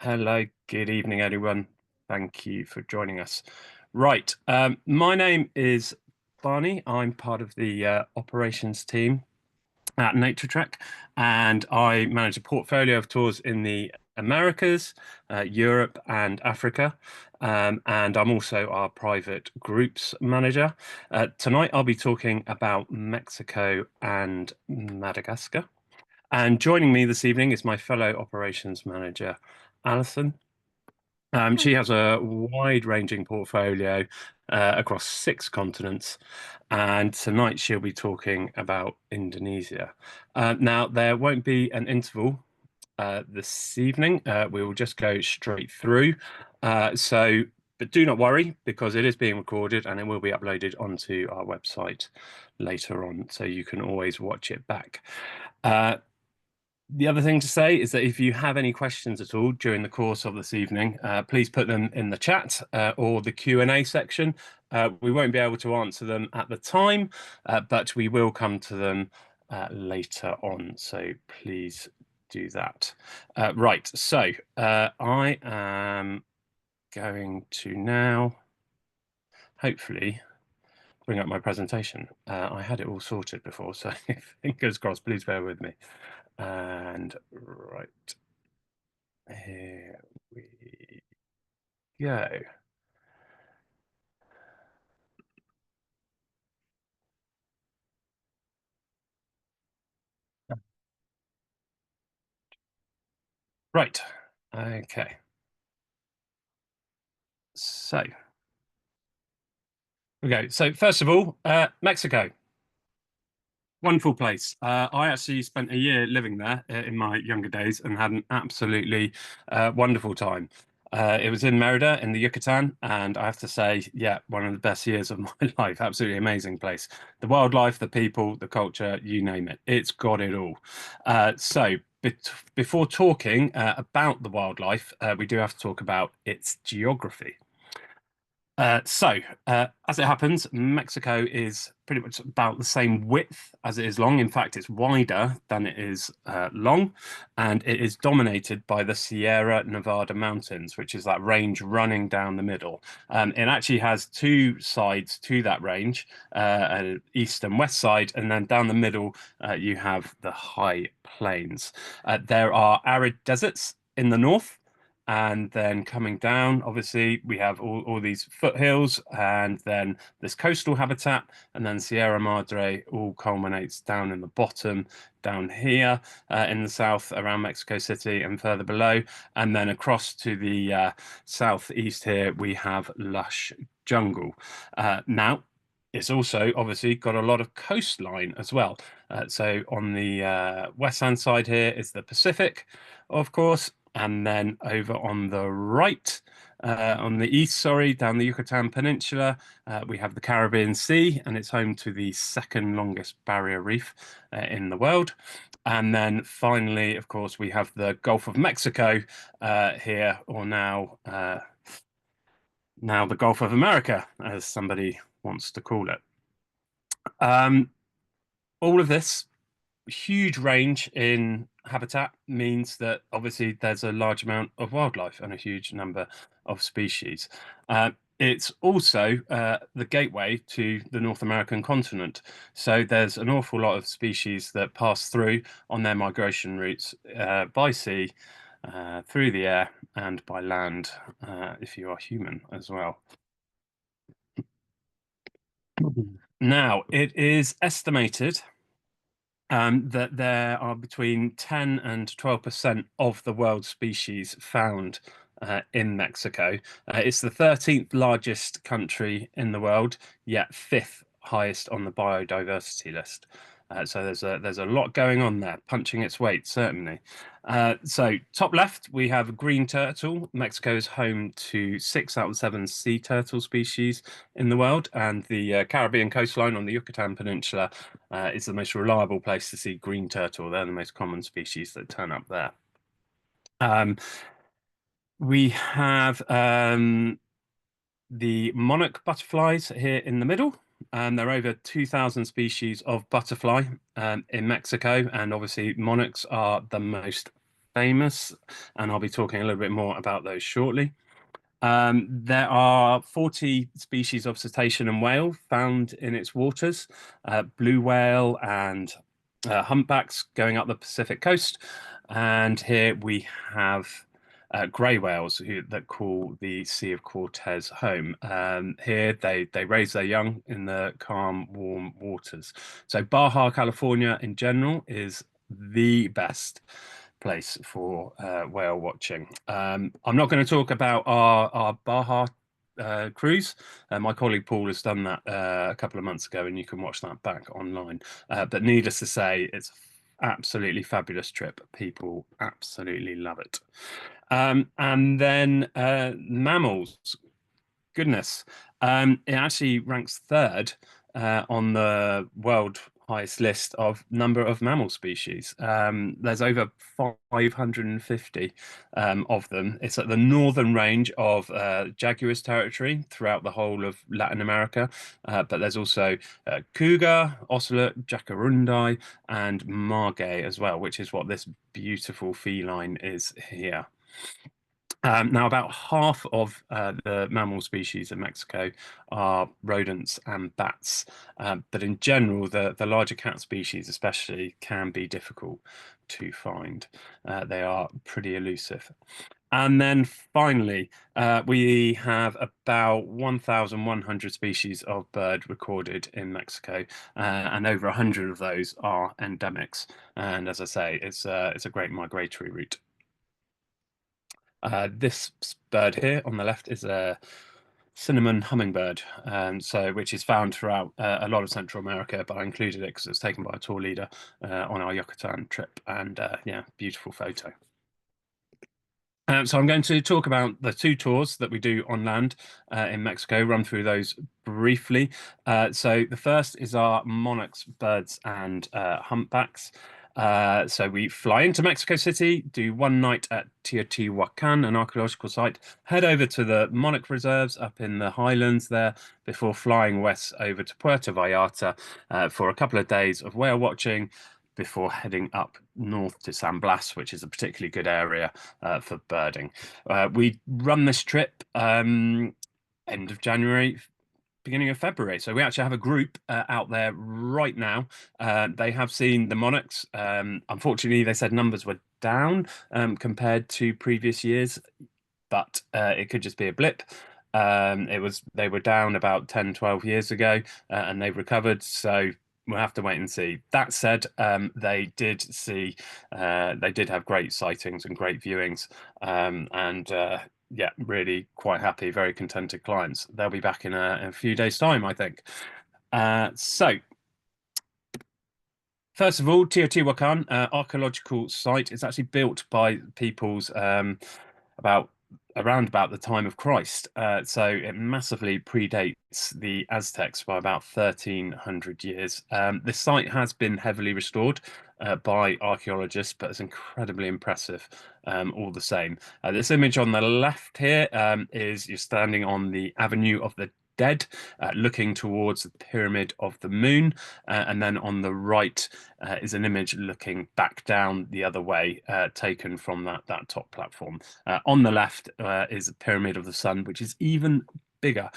Hello, good evening, everyone. Thank you for joining us. Right, my name is Barney. I'm part of the operations team at Naturetrek, and I manage a portfolio of tours in the Americas, Europe, and Africa. And I'm also our private groups manager. Tonight, I'll be talking about Mexico and Madagascar. And joining me this evening is my fellow operations manager, Alison. She has a wide-ranging portfolio across 6 continents, and tonight she'll be talking about Indonesia. Now, there won't be an interval this evening. We will just go straight through. But do not worry because it is being recorded and it will be uploaded onto our website later on, so you can always watch it back. The other thing to say is that if you have any questions at all during the course of this evening, please put them in the chat or the Q&A section. We won't be able to answer them at the time, but we will come to them later on. So please do that. Right, so I am going to now hopefully bring up my presentation. I had it all sorted before, so fingers crossed, please bear with me. And right here we go. Right. Okay. So we go. So first of all, Mexico. Wonderful place. I actually spent a year living there in my younger days and had an absolutely wonderful time. It was in Merida in the Yucatan, and I have to say, yeah, one of the best years of my life. Absolutely amazing place. The wildlife, the people, the culture, you name it. It's got it all. Before talking about the wildlife, we do have to talk about its geography. As it happens, Mexico is pretty much about the same width as it is long. In fact, it's wider than it is long, and it is dominated by the Sierra Nevada mountains, which is that range running down the middle. It actually has two sides to that range, an east and west side, and then down the middle, you have the high plains. There are arid deserts in the north. And then coming down, obviously, we have all these foothills and then this coastal habitat, and then Sierra Madre all culminates down in the bottom, down here in the south around Mexico City and further below. And then across to the southeast here, we have lush jungle. Now, it's also obviously got a lot of coastline as well. So on the west hand side here is the Pacific, of course. And then over on the right, on the east, sorry, down the Yucatan Peninsula, we have the Caribbean Sea, and it's home to the second longest barrier reef in the world. And then finally, of course, we have the Gulf of Mexico here, or now the Gulf of America, as somebody wants to call it. All of this huge range in habitat means that obviously there's a large amount of wildlife and a huge number of species. It's also the gateway to the North American continent. So there's an awful lot of species that pass through on their migration routes by sea, through the air, and by land, if you are human as well. Now, it is estimated that there are between 10 and 12% of the world's species found in Mexico. It's the 13th largest country in the world, yet fifth highest on the biodiversity list. So there's a lot going on there, punching its weight, certainly. So top left, we have a green turtle. Mexico is home to 6 out of 7 sea turtle species in the world, and the Caribbean coastline on the Yucatan Peninsula is the most reliable place to see green turtle. They're the most common species that turn up there. We have the monarch butterflies here in the middle. There are over 2,000 species of butterfly in Mexico, and obviously monarchs are the most famous, and I'll be talking a little bit more about those shortly. There are 40 species of cetacean and whale found in its waters, blue whale and humpbacks going up the Pacific coast. And here we have grey whales that call the Sea of Cortez home. Here they raise their young in the calm, warm waters. So Baja, California in general is the best place for whale watching. I'm not going to talk about our Baja cruise. My colleague Paul has done that a couple of months ago, and you can watch that back online. But needless to say, it's absolutely fabulous trip. People absolutely love it. And then mammals. Goodness. It actually ranks third on the world highest list of number of mammal species. There's over 550 of them. It's at the northern range of Jaguars territory throughout the whole of Latin America, but there's also cougar, ocelot, jacarandai, and margay as well, which is what this beautiful feline is here. Now, about half of the mammal species in Mexico are rodents and bats, but in general, the larger cat species, especially, can be difficult to find. They are pretty elusive. And then finally, we have about 1,100 species of bird recorded in Mexico, and over 100 of those are endemics. And as I say, it's a great migratory route. This bird here on the left is a cinnamon hummingbird, which is found throughout a lot of Central America, but I included it because it was taken by a tour leader on our Yucatan trip, and yeah, beautiful photo. So I'm going to talk about the two tours that we do on land in Mexico, run through those briefly. So the first is our monarchs, birds, and humpbacks. So we fly into Mexico City, do one night at Teotihuacan, an archaeological site, head over to the monarch reserves up in the highlands there before flying west over to Puerto Vallarta for a couple of days of whale watching before heading up north to San Blas, which is a particularly good area for birding. We run this trip end of January, beginning of February. So we actually have a group out there right now. They have seen the monarchs. Unfortunately, they said numbers were down compared to previous years, but it could just be a blip. They were down about 10, 12 years ago, and they've recovered. So we'll have to wait and see. That said, they did have great sightings and great viewings, and yeah, really quite happy, very contented clients. They'll be back in a few days' time, I think. So, first of all, Teotihuacan, archaeological site. It's actually built by peoples around about the time of Christ. So it massively predates the Aztecs by about 1,300 years. This site has been heavily restored by archaeologists, but it's incredibly impressive all the same. This image on the left here is you're standing on the Avenue of the Dead, looking towards the Pyramid of the Moon, and then on the right is an image looking back down the other way, taken from that top platform. On the left is the Pyramid of the Sun, which is even bigger.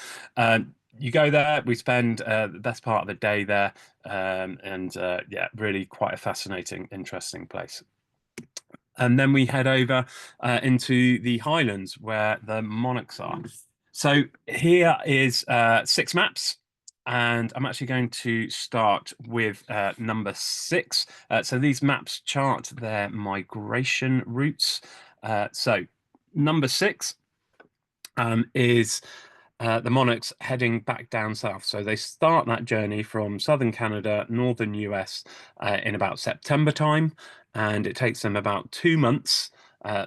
You go there, we spend the best part of the day there, and yeah, really quite a fascinating, interesting place. And then we head over into the Highlands where the monarchs are. So here is 6 maps, and I'm actually going to start with number 6. So these maps chart their migration routes. So number 6 is the monarchs heading back down south. So they start that journey from southern Canada, northern US in about September time, and it takes them about 2 months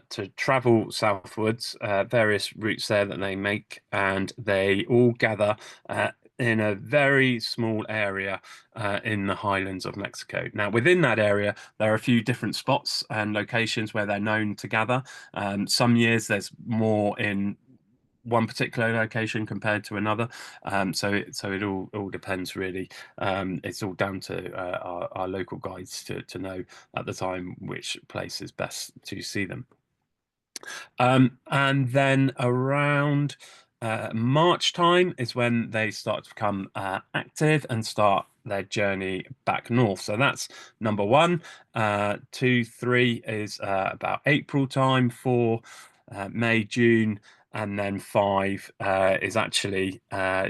to travel southwards, various routes there that they make, and they all gather in a very small area in the highlands of Mexico. Now, within that area, there are a few different spots and locations where they're known to gather. Some years there's more in one particular location compared to another. So it all depends really. It's all down to our local guides to know at the time which place is best to see them. And then around March time is when they start to become active and start their journey back north. So that's number one. Two, three is about April time. Four, May, June, and then five is actually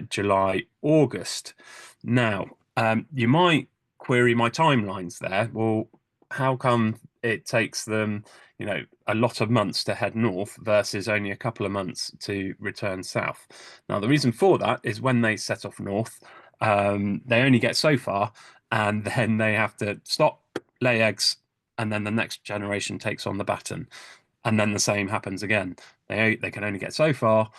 July, August. Now, you might query my timelines there. Well, how come it takes them, a lot of months to head north versus only a couple of months to return south? Now, the reason for that is when they set off north, they only get so far, and then they have to stop, lay eggs, and then the next generation takes on the baton, and then the same happens again. They can only get so far,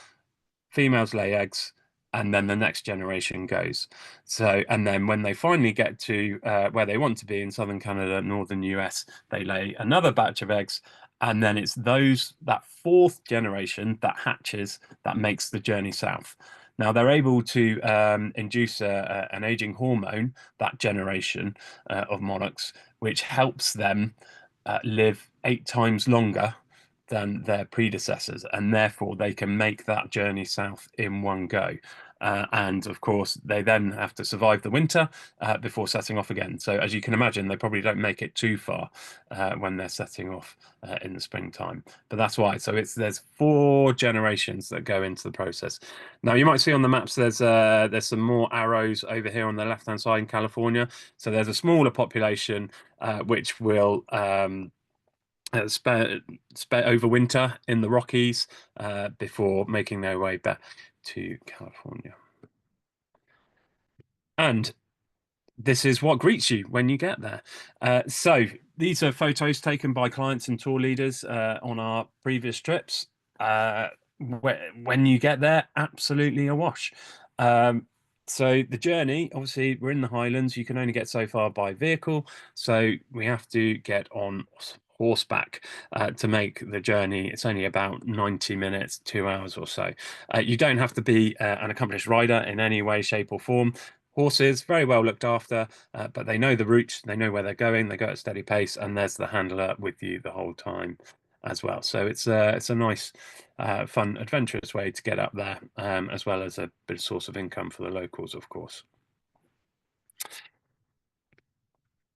females lay eggs, and then the next generation goes. So, and then when they finally get to where they want to be in southern Canada, northern US, they lay another batch of eggs, and then it's that fourth generation that hatches that makes the journey south. Now they're able to induce an aging hormone, that generation of monarchs, which helps them live 8 times longer than their predecessors, and therefore they can make that journey south in one go. And of course, they then have to survive the winter before setting off again. So, as you can imagine, they probably don't make it too far when they're setting off in the springtime. But that's why. So there's 4 generations that go into the process. Now, you might see on the maps there's some more arrows over here on the left-hand side in California. So there's a smaller population which will overwinter in the Rockies before making their way back to California. And this is what greets you when you get there. So these are photos taken by clients and tour leaders on our previous trips. When you get there, absolutely awash. So the journey, obviously, we're in the Highlands. You can only get so far by vehicle. So we have to get on horseback to make the journey. It's only about 90 minutes, 2 hours or so. You don't have to be an accomplished rider in any way, shape, or form. Horses, very well looked after, but they know the route, they know where they're going, they go at a steady pace, and there's the handler with you the whole time as well. So it's a nice, fun, adventurous way to get up there, as well as a bit of source of income for the locals, of course.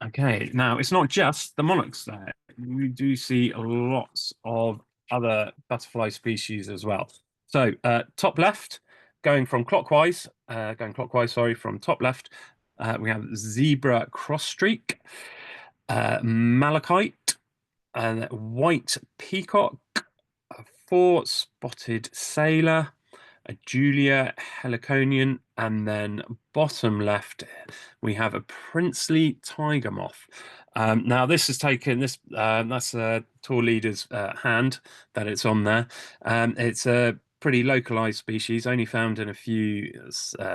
Okay, now it's not just the monarchs there. We do see lots of other butterfly species as well. So top left, going clockwise, sorry, from top left, we have zebra crossstreak, malachite, and white peacock, a four-spotted sailor, a Julia heliconian, and then bottom left we have a princely tiger moth. Now this is taken that's a tour leader's hand that it's on there. It's a pretty localized species, only found in a few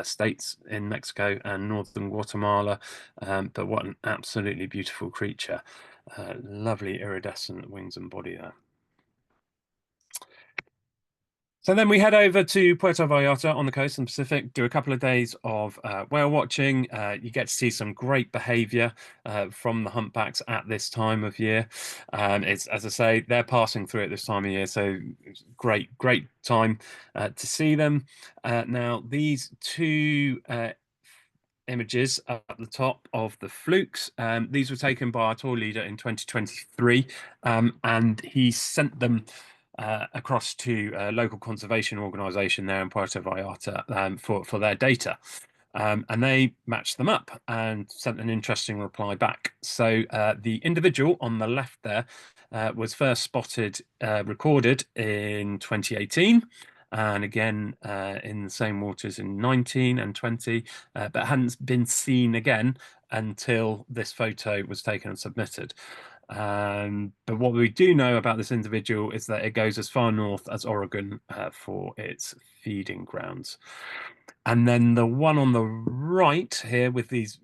states in Mexico and northern Guatemala, but what an absolutely beautiful creature. Lovely iridescent wings and body there. So then we head over to Puerto Vallarta on the coast in the Pacific, do a couple of days of whale watching. You get to see some great behavior from the humpbacks at this time of year. It's, as I say, they're passing through at this time of year, so it's great time to see them. Now, these two images at the top of the flukes. These were taken by our tour leader in 2023, and he sent them across to a local conservation organisation there in Puerto Vallarta for their data. And they matched them up and sent an interesting reply back. So the individual on the left there was first recorded in 2018. And again, in the same waters in 19 and 20, but hadn't been seen again until this photo was taken and submitted. But what we do know about this individual is that it goes as far north as Oregon for its feeding grounds. And then the one on the right here with these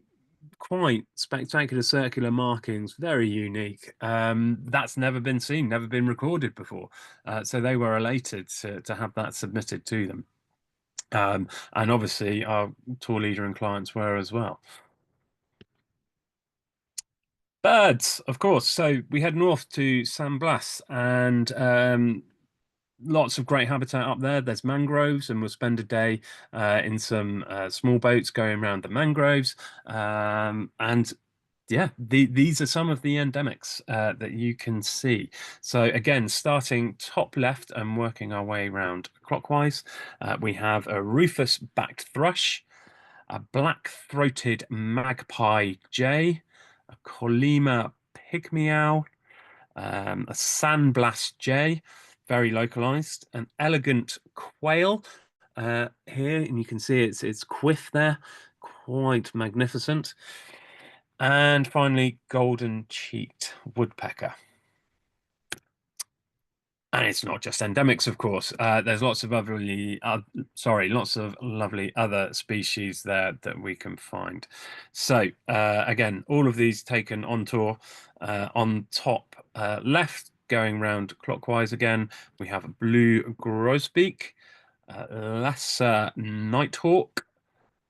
quite spectacular circular markings, very unique. That's never been seen, never been recorded before. So they were elated to have that submitted to them. And obviously our tour leader and clients were as well. Birds, of course. So we head north to San Blas and lots of great habitat up there. There's mangroves, and we'll spend a day in some small boats going around the mangroves. And yeah, these are some of the endemics that you can see. So again, starting top left and working our way around clockwise, we have a rufous-backed thrush, a black-throated magpie jay, a Colima pygmy a sandblast jay, very localized, an elegant quail here, and you can see its quiff there, quite magnificent. And finally, golden-cheeked woodpecker. And it's not just endemics, of course. There's lots of lots of lovely other species there that we can find. So again, all of these taken on tour. On top left, going round clockwise again, we have a blue grosbeak, lesser nighthawk,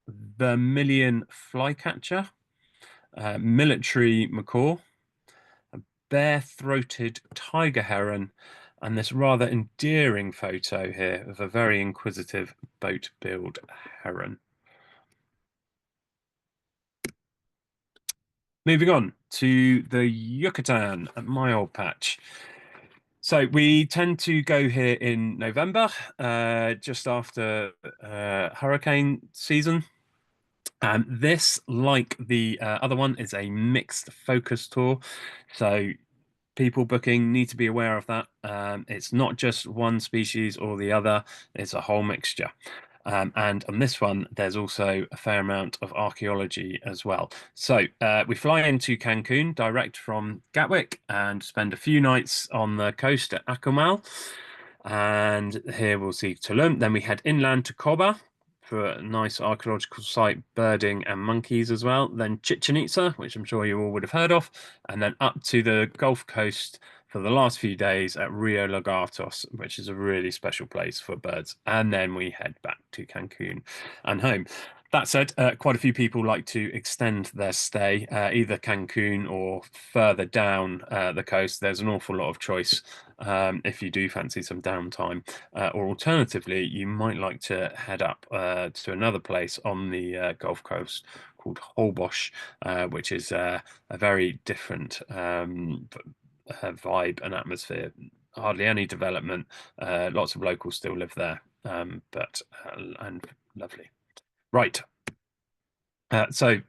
vermilion flycatcher, military macaw, a bare-throated tiger heron, and this rather endearing photo here of a very inquisitive boat-billed heron. Moving on to the Yucatan at my old patch. So we tend to go here in November, just after hurricane season. This, like the other one, is a mixed focus tour. So people booking need to be aware of that. It's not just one species or the other, it's a whole mixture. And on this one, there's also a fair amount of archaeology as well. So we fly into Cancun direct from Gatwick and spend a few nights on the coast at Akumal. And here we'll see Tulum. Then we head inland to Coba for a nice archaeological site, birding and monkeys as well. Then Chichen Itza, which I'm sure you all would have heard of, and then up to the Gulf Coast for the last few days at Rio Lagartos, which is a really special place for birds. And then we head back to Cancun and home. That said, quite a few people like to extend their stay, either Cancun or further down the coast. There's an awful lot of choice if you do fancy some downtime. Or alternatively, you might like to head up to another place on the Gulf Coast called Holbox, which is a very different vibe and atmosphere. Hardly any development. Lots of locals still live there, but and lovely. Right. So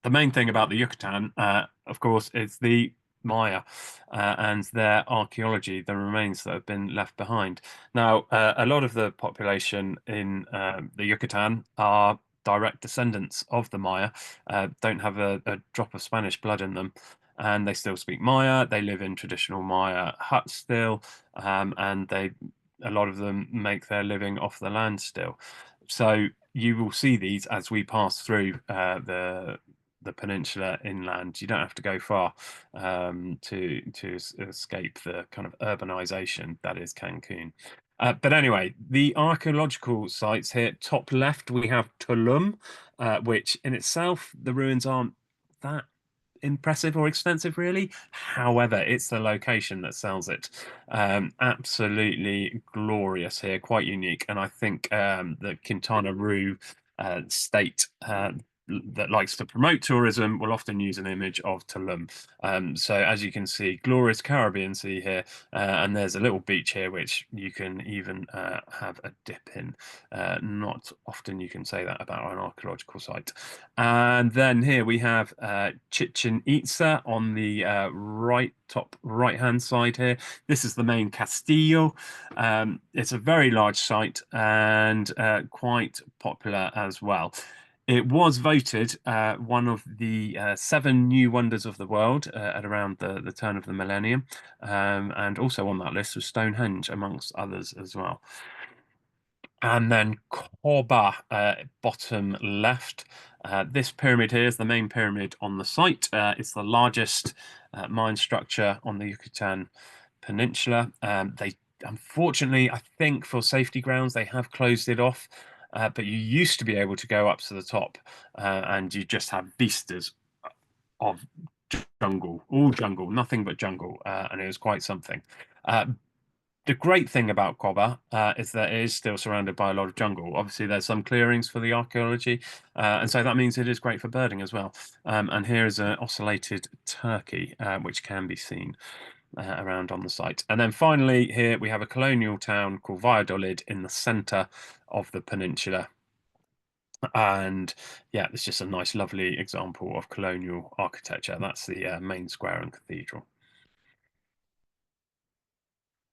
the main thing about the Yucatan, of course, is the Maya and their archaeology, the remains that have been left behind. Now, a lot of the population in the Yucatan are direct descendants of the Maya, don't have a drop of Spanish blood in them. And they still speak Maya. They live in traditional Maya huts still, and a lot of them make their living off the land still. So you will see these as we pass through the peninsula inland. You don't have to go far to escape the kind of urbanization that is Cancun. But anyway, the archaeological sites here, top left, we have Tulum, which in itself, the ruins aren't that impressive or extensive, really. However, it's the location that sells it. Absolutely glorious here, quite unique. And I think the Quintana Roo state that likes to promote tourism will often use an image of Tulum. So as you can see, glorious Caribbean Sea here, and there's a little beach here which you can even have a dip in. Not often you can say that about an archaeological site. And then here we have Chichen Itza on the top right hand side here. This is the main Castillo. It's a very large site and quite popular as well. It was voted one of the 7 new wonders of the world at around the turn of the millennium. And also on that list was Stonehenge, amongst others as well. And then Corba, bottom left. This pyramid here is the main pyramid on the site. It's the largest mine structure on the Yucatan Peninsula. They unfortunately, I think for safety grounds, they have closed it off. But you used to be able to go up to the top, and you just have vistas of jungle, all jungle, nothing but jungle, and it was quite something. Uh, the great thing about Koba is that it is still surrounded by a lot of jungle. Obviously, there's some clearings for the archaeology, and so that means it is great for birding as well. And here is an ocellated turkey, which can be seen around on the site. And then finally, here we have a colonial town called Valladolid in the centre of the peninsula. And yeah, it's just a nice, lovely example of colonial architecture. That's the main square and cathedral.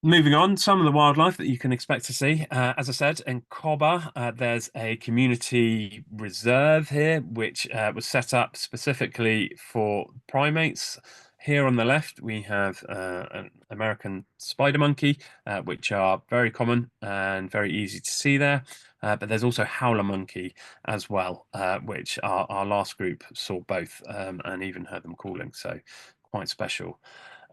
Moving on, some of the wildlife that you can expect to see. As I said, in Koba, there's a community reserve here, which was set up specifically for primates. Here on the left, we have an American spider monkey, which are very common and very easy to see there. But there's also howler monkey as well, which our last group saw both and even heard them calling. So quite special.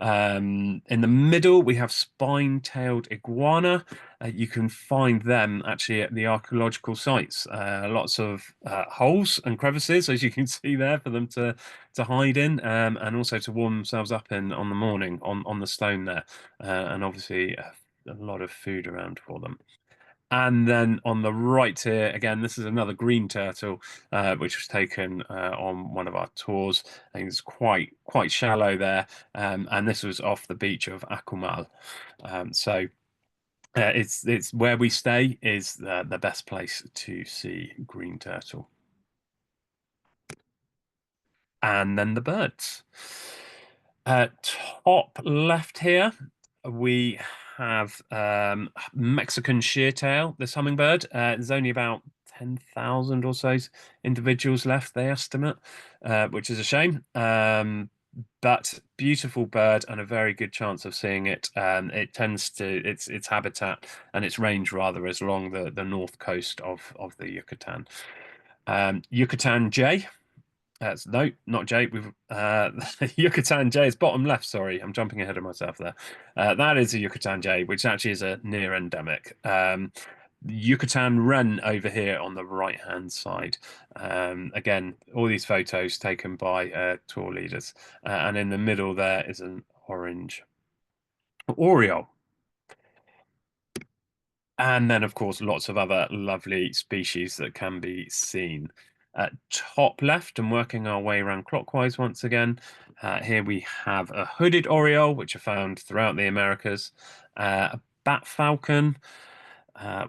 In the middle, we have spine-tailed iguana. You can find them actually at the archaeological sites. Lots of holes and crevices, as you can see there, for them to hide in, and also to warm themselves up in on the morning on the stone there. And obviously, a lot of food around for them. And then on the right here, again, this is another green turtle, which was taken on one of our tours. I think it's quite shallow there, and this was off the beach of Akumal. So it's where we stay is the best place to see green turtle. And then the birds. Top left here, we have Mexican sheartail, this hummingbird. There's only about 10,000 or so individuals left, they estimate, which is a shame. But beautiful bird and a very good chance of seeing it. It tends to its habitat and its range rather is along the north coast of the Yucatan. Yucatan jay. No, not Jay. We've Yucatan Jay is bottom left. Sorry, I'm jumping ahead of myself there. That is a Yucatan Jay, which actually is a near endemic. Yucatan wren over here on the right hand side. Again, all these photos taken by tour leaders, and in the middle there is an orange oriole. And then, of course, lots of other lovely species that can be seen. At top left, and working our way around clockwise once again, here we have a hooded oriole, which are found throughout the Americas, a bat falcon,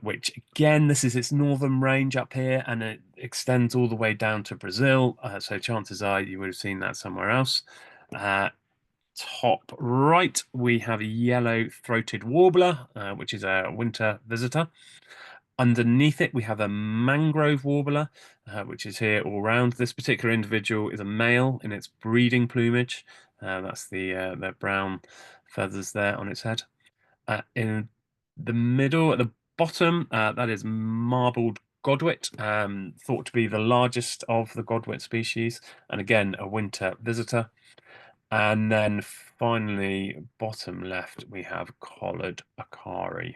which again, this is its northern range up here, and it extends all the way down to Brazil. So chances are you would have seen that somewhere else. Top right, we have a yellow-throated warbler, which is a winter visitor. Underneath it, we have a mangrove warbler, which is here all round. This particular individual is a male in its breeding plumage. That's the brown feathers there on its head. In the middle, at the bottom, that is marbled godwit, thought to be the largest of the godwit species, and again, a winter visitor. And then finally, bottom left, we have collared acari.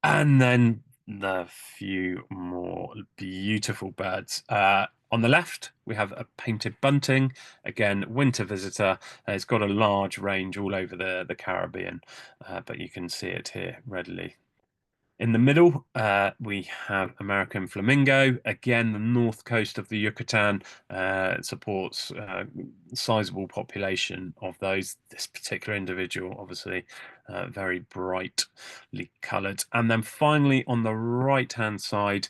And then the few more beautiful birds. On the left, we have a painted bunting. Again, winter visitor. It's got a large range all over the Caribbean, but you can see it here readily. In the middle, we have American flamingo. Again, the north coast of the Yucatan supports sizable population of those. This particular individual, obviously, very brightly coloured. And then finally, on the right-hand side,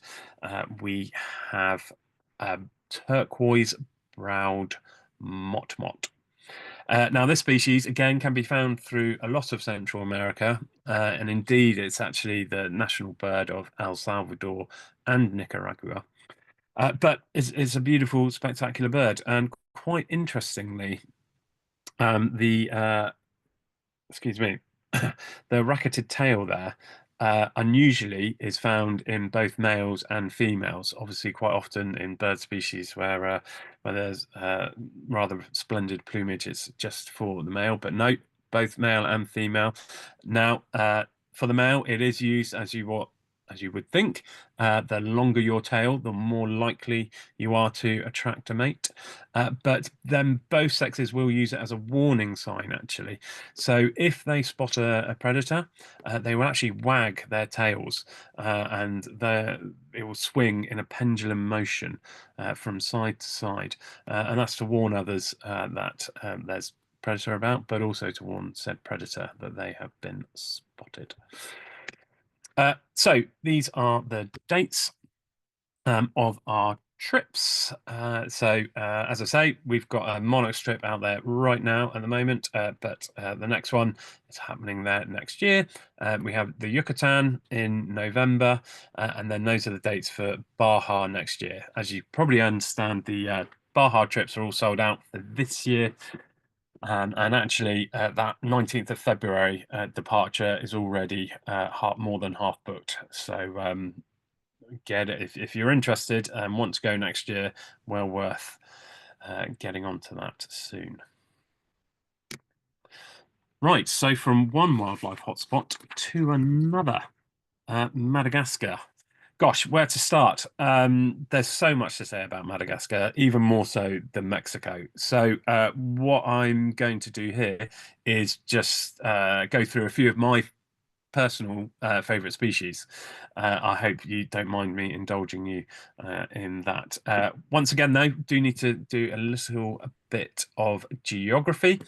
we have turquoise-browed motmot. Now, this species again can be found through a lot of Central America, and indeed, it's actually the national bird of El Salvador and Nicaragua. But it's a beautiful, spectacular bird, and quite interestingly, the excuse me, the racketed tail there unusually is found in both males and females. Obviously, quite often in bird species where there's rather splendid plumage, it's just for the male. But no, both male and female. Now, for the male, it is used as you would think. The longer your tail, the more likely you are to attract a mate. But then both sexes will use it as a warning sign, actually. So if they spot a predator, they will actually wag their tails and it will swing in a pendulum motion from side to side. And that's to warn others that there's predator about, but also to warn said predator that they have been spotted. So these are the dates of our trips. As I say, we've got a monarch trip out there right now at the moment, but the next one is happening there next year. We have the Yucatan in November, and then those are the dates for Baja next year. As you probably understand, the Baja trips are all sold out for this year. And actually, that 19th of February departure is already more than half booked. So get it if you're interested and want to go next year. Well worth getting onto that soon. Right, so from one wildlife hotspot to another, Madagascar. Gosh, where to start? There's so much to say about Madagascar, even more so than Mexico. So what I'm going to do here is just go through a few of my personal favorite species. I hope you don't mind me indulging you in that. Once again, though, do need to do a bit of geography.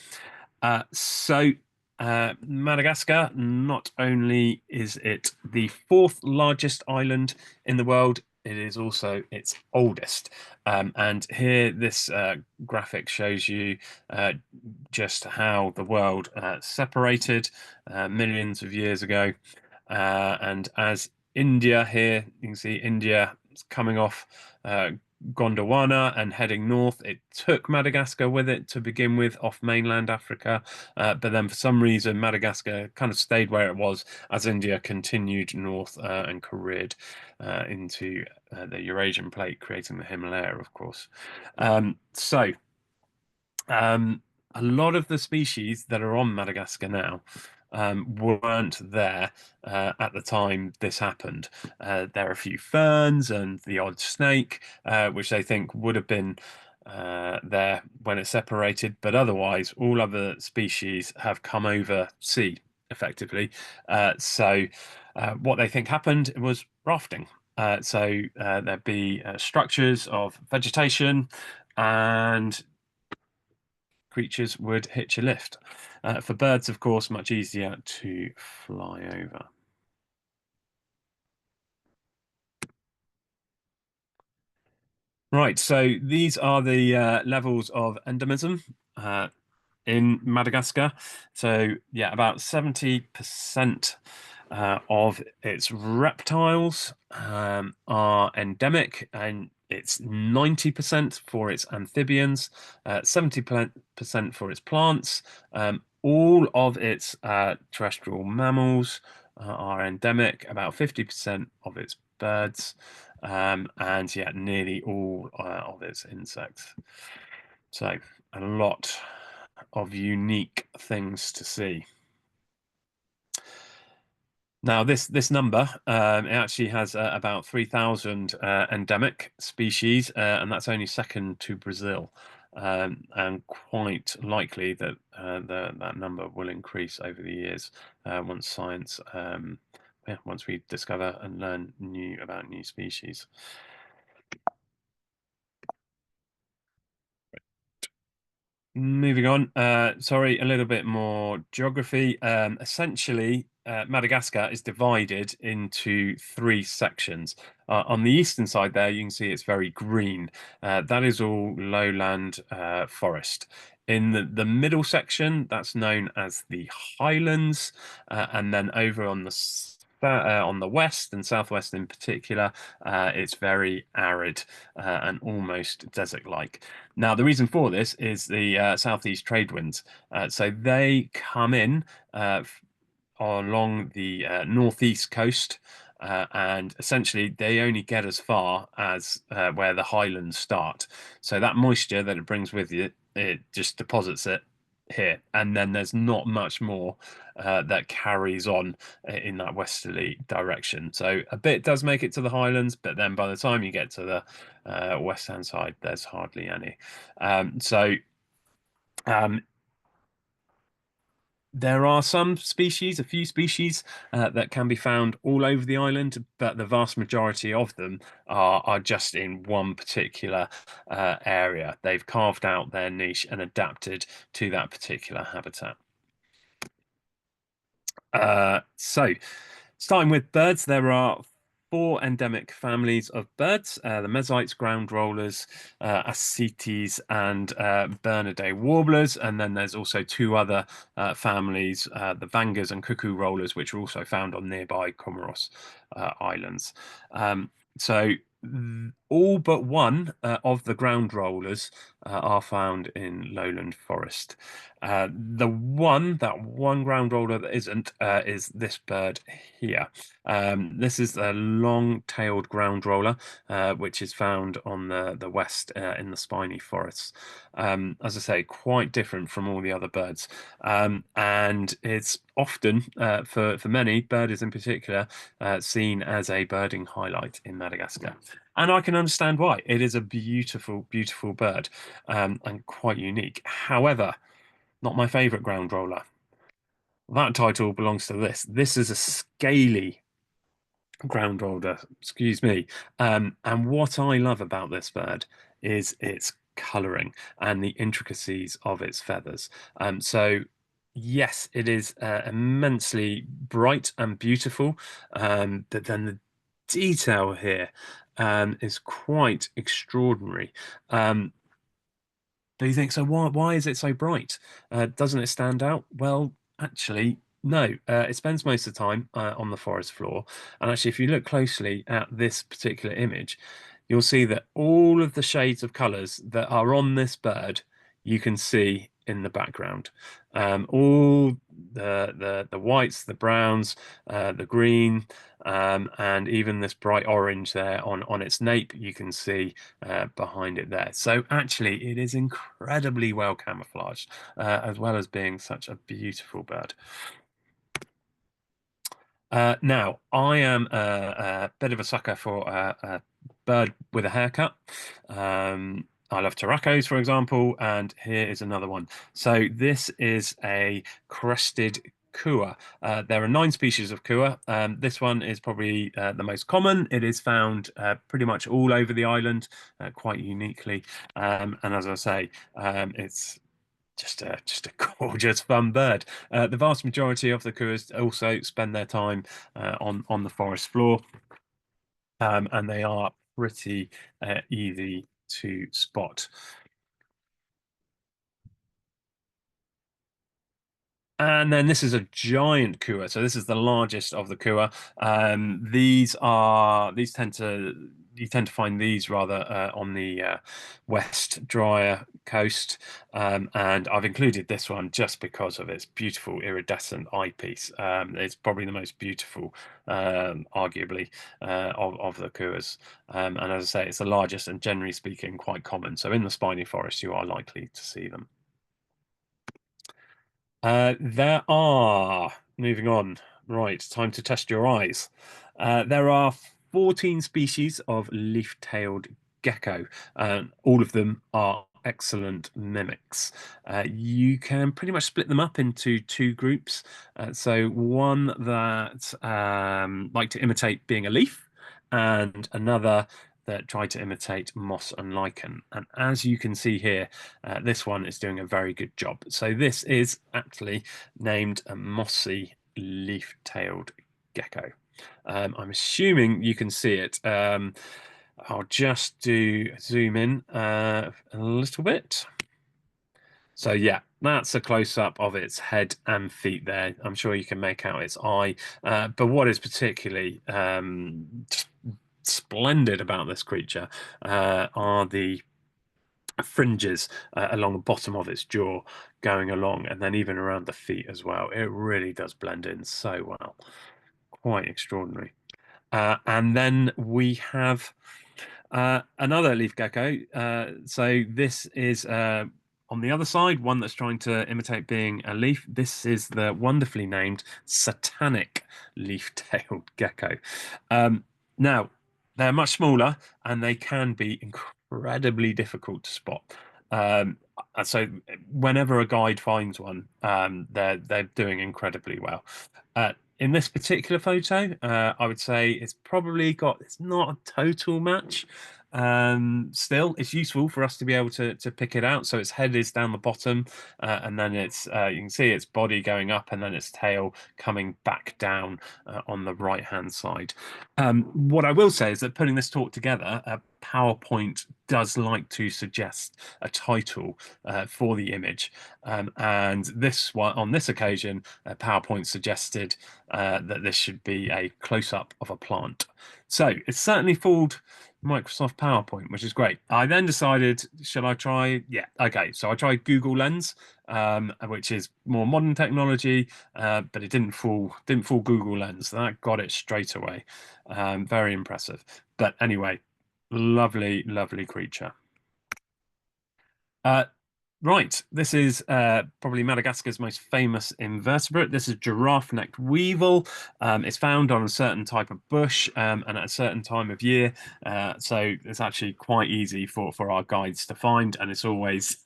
Madagascar, not only is it the fourth largest island in the world, it is also its oldest. And here, this graphic shows you just how the world separated millions of years ago. And as India here, you can see India coming off Gondwana and heading north. It took Madagascar with it to begin with off mainland Africa, but then for some reason Madagascar kind of stayed where it was as India continued north and careered into the Eurasian plate, creating the Himalaya, of course. A lot of the species that are on Madagascar now weren't there at the time this happened. There are a few ferns and the odd snake, which they think would have been there when it separated, but otherwise, all other species have come over sea effectively. What they think happened was rafting. There'd be structures of vegetation and creatures would hitch a lift. For birds, of course, much easier to fly over. Right, so these are the levels of endemism in Madagascar. So yeah, about 70% of its reptiles are endemic, and it's 90% for its amphibians, 70% for its plants. All of its terrestrial mammals are endemic, about 50% of its birds, and yeah, nearly all of its insects. So a lot of unique things to see. Now, this number it actually has about 3,000 endemic species, and that's only second to Brazil, and quite likely that that number will increase over the years once science, once we discover and learn about new species. Moving on, sorry, a little bit more geography. Essentially, Madagascar is divided into three sections. On the eastern side there, you can see it's very green. That is all lowland forest. In the middle section, that's known as the highlands, and then over on the west and southwest in particular, it's very arid and almost desert-like. Now, the reason for this is the southeast trade winds. So they come in along the northeast coast, and essentially they only get as far as where the highlands start. So that moisture that it brings with it just deposits it here, and then there's not much more that carries on in that westerly direction. So a bit does make it to the highlands, but then by the time you get to the west hand side, there's hardly any. So um, there are some species, a few species that can be found all over the island, but the vast majority of them are just in one particular area. They've carved out their niche and adapted to that particular habitat. So, starting with birds, there are four endemic families of birds: the mesites, ground rollers, ascites, and Bernaday warblers. And then there's also two other families, the vangers and cuckoo rollers, which are also found on nearby Comoros Islands. So all but one of the ground rollers are found in lowland forest. That one ground roller that isn't is this bird here. This is a long-tailed ground roller, which is found on the west in the spiny forests. As I say, quite different from all the other birds, and it's often, for many birders in particular, seen as a birding highlight in Madagascar. And I can understand why. It is a beautiful, beautiful bird, and quite unique. However, not my favourite ground roller. That title belongs to this. This is a scaly ground roller, excuse me. And what I love about this bird is its colouring and the intricacies of its feathers. So yes, it is immensely bright and beautiful, but then the detail here is quite extraordinary. Do you think so? Why is it so bright? Doesn't it stand out? Well, actually, no. It spends most of the time on the forest floor. And actually, if you look closely at this particular image, you'll see that all of the shades of colours that are on this bird, you can see in the background. All the whites, the browns, the green, and even this bright orange there on its nape, you can see behind it there. So actually, it is incredibly well camouflaged, as well as being such a beautiful bird. Now, I am a bit of a sucker for a bird with a haircut. I love Taracos, for example, and here is another one. So this is a crested kua. There are 9 species of kua. This one is probably the most common. It is found pretty much all over the island, quite uniquely. And as I say, it's just a gorgeous fun bird. The vast majority of the kuas also spend their time on the forest floor, and they are pretty easy to spot. And then this is a giant kua. So this is the largest of the kua. These tend to you tend to find these rather on the west drier coast. And I've included this one just because of its beautiful iridescent eyepiece. It's probably the most beautiful, arguably, of the kuas. And as I say, it's the largest and generally speaking quite common. So in the spiny forest, you are likely to see them. There are, moving on, right, time to test your eyes. There are 14 species of leaf-tailed gecko. All of them are excellent mimics. You can pretty much split them up into two groups. So one that like to imitate being a leaf, and another that try to imitate moss and lichen. And as you can see here, this one is doing a very good job. So this is actually named a mossy leaf-tailed gecko. I'm assuming you can see it. I'll just zoom in a little bit. So yeah, that's a close-up of its head and feet there. I'm sure you can make out its eye. But what is particularly splendid about this creature are the fringes along the bottom of its jaw going along, and then even around the feet as well. It really does blend in so well. Quite extraordinary. And then we have another leaf gecko. So this is on the other side, one that's trying to imitate being a leaf. This is the wonderfully named satanic leaf-tailed gecko. Um, Now, they're much smaller and they can be incredibly difficult to spot. Um, so whenever a guide finds one, they're doing incredibly well. In this particular photo, I would say it's not a total match. Still, it's useful for us to be able to pick it out. So its head is down the bottom, and then it's you can see its body going up, and then its tail coming back down on the right hand side. What I will say is that putting this talk together, PowerPoint does like to suggest a title for the image, and this one on this occasion, PowerPoint suggested that this should be a close-up of a plant. So it's certainly fooled Microsoft PowerPoint, which is great. I then decided, should I try? Yeah, okay. So I tried Google Lens, which is more modern technology, but it didn't fool Google Lens. That got it straight away. Very impressive. But anyway, lovely, lovely creature. Uh, Right, this is probably Madagascar's most famous invertebrate. This is giraffe-necked weevil. It's found on a certain type of bush and at a certain time of year. So it's actually quite easy for our guides to find, and it's always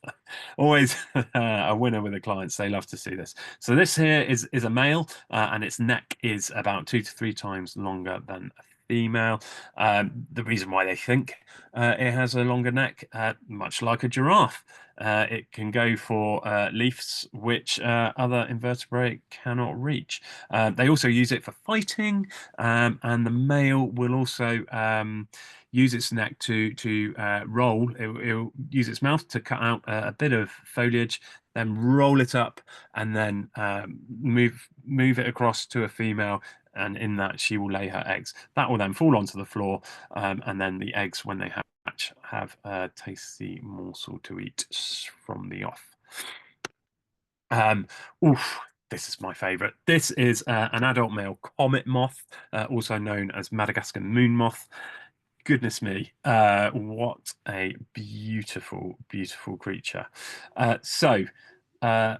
always a winner with the clients. They love to see this. So this here is a male, and its neck is about 2 to 3 times longer than a female. The reason why they think it has a longer neck, much like a giraffe. It can go for leaves which other invertebrate cannot reach. They also use it for fighting, and the male will also use its neck to roll. It'll use its mouth to cut out a bit of foliage, then roll it up, and then move it across to a female. And in that, she will lay her eggs. That will then fall onto the floor, and then the eggs, when they hatch, have a tasty morsel to eat from the off. Um, Oof, this is my favorite. This is an adult male comet moth, also known as Madagascar moon moth. Goodness me, what a beautiful, beautiful creature. So, uh,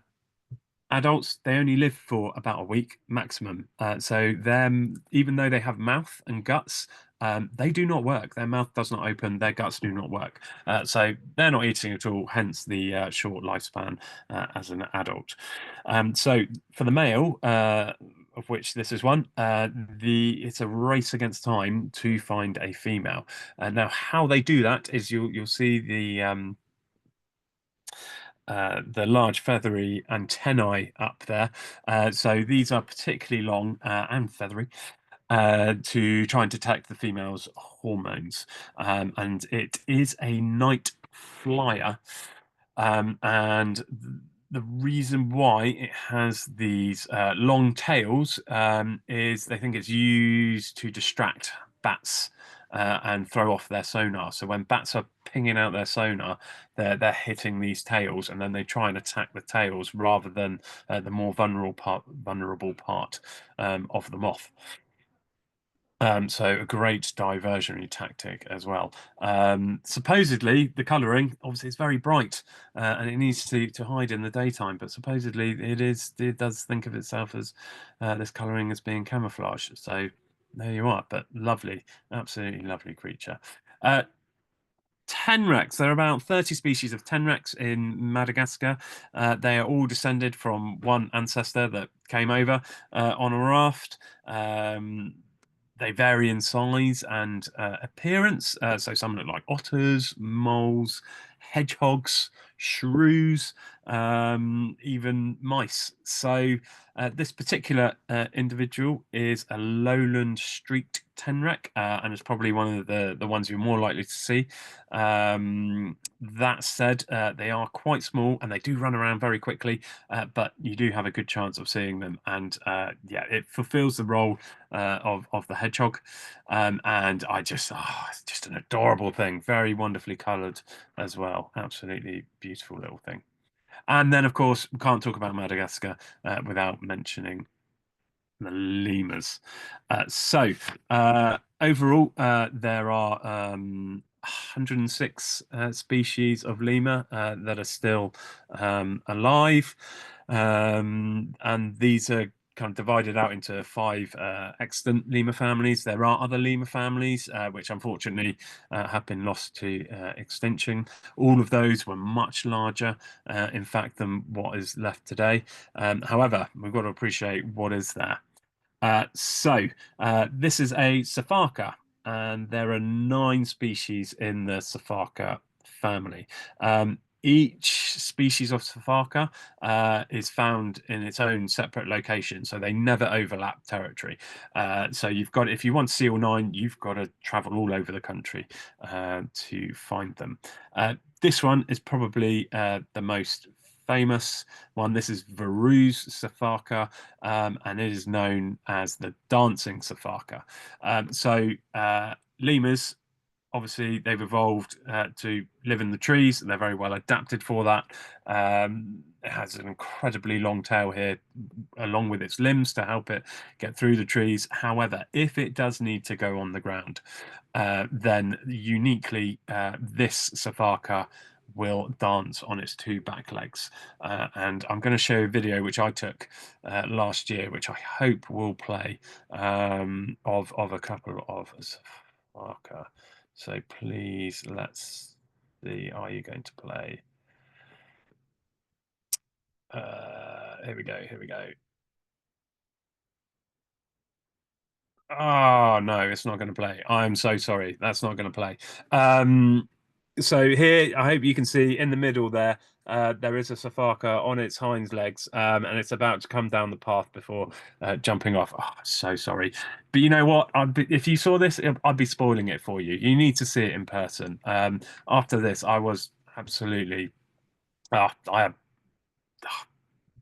adults, they only live for about a week maximum. So them, even though they have mouth and guts, they do not work. Their mouth does not open. Their guts do not work. So they're not eating at all. Hence the short lifespan as an adult. So for the male, of which this is one, it's a race against time to find a female. Now, how they do that is you'll see the large feathery antennae up there. So these are particularly long and feathery to try and detect the female's hormones. And it is a night flyer. And the reason why it has these long tails is they think it's used to distract bats and throw off their sonar. So when bats are pinging out their sonar, they're hitting these tails, and then they try and attack the tails rather than the more vulnerable part of the moth. So a great diversionary tactic as well. Supposedly, the colouring obviously is very bright, and it needs to hide in the daytime. But supposedly, it does think of itself as this colouring as being camouflage. So there you are. But lovely, absolutely lovely creature. Tenrecs. There are about 30 species of tenrecs in Madagascar. They are all descended from one ancestor that came over on a raft. They vary in size and appearance. So some look like otters, moles, hedgehogs, shrews. even mice. So this particular individual is a lowland streaked tenrec, and it's probably one of the ones you're more likely to see. That said, they are quite small and they do run around very quickly, but you do have a good chance of seeing them. And yeah, it fulfills the role of the hedgehog. And it's just an adorable thing, very wonderfully coloured as well. Absolutely beautiful little thing. And then, of course, we can't talk about Madagascar without mentioning the lemurs. Overall, there are 106 species of lemur that are still alive, and these are kind of divided out into five extant lemur families. There are other lemur families which unfortunately have been lost to extinction. All of those were much larger, in fact, than what is left today. However, we've got to appreciate what is there. This is a Safaka, and there are 9 species in the Safaka family. Each species of Safaka is found in its own separate location, so they never overlap territory. So you've got, if you want to see all 9, you've got to travel all over the country to find them. This one is probably the most famous one. This is Veru's Safaka, and it is known as the dancing Safaka. Lemurs, obviously, they've evolved to live in the trees, and they're very well adapted for that. It has an incredibly long tail here, along with its limbs, to help it get through the trees. However, if it does need to go on the ground, then uniquely, this Safaka will dance on its 2 back legs. And I'm going to show a video which I took last year, which I hope will play, of a couple of Safaka. So please, let's see. Are you going to play? Here we go. Here we go. Oh no, it's not going to play. I'm so sorry. That's not going to play. So here, I hope you can see in the middle there, there is a Safaka on its hind legs, and it's about to come down the path before jumping off. Oh, so sorry. But you know what? If you saw this, I'd be spoiling it for you. You need to see it in person. After this, I was absolutely, I have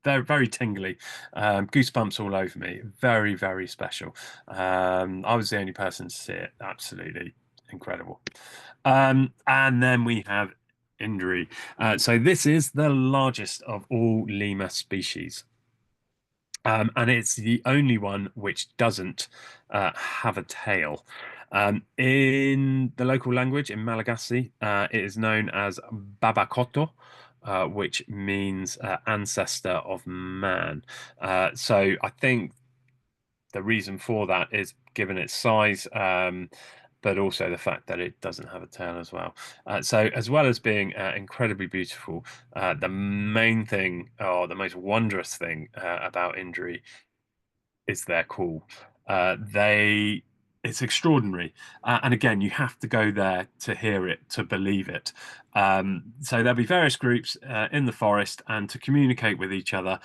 very, very tingly, goosebumps all over me. Very, very special. I was the only person to see it. Absolutely incredible. And then we have Indri. So this is the largest of all lemur species. And it's the only one which doesn't have a tail. In the local language, in Malagasy, it is known as Babakoto, which means ancestor of man. So I think the reason for that is given its size, but also the fact that it doesn't have a tail as well. So as well as being incredibly beautiful, the main thing, or the most wondrous thing about Indri is their call. They It's extraordinary, and again, you have to go there to hear it, to believe it. So there'll be various groups in the forest, and to communicate with each other,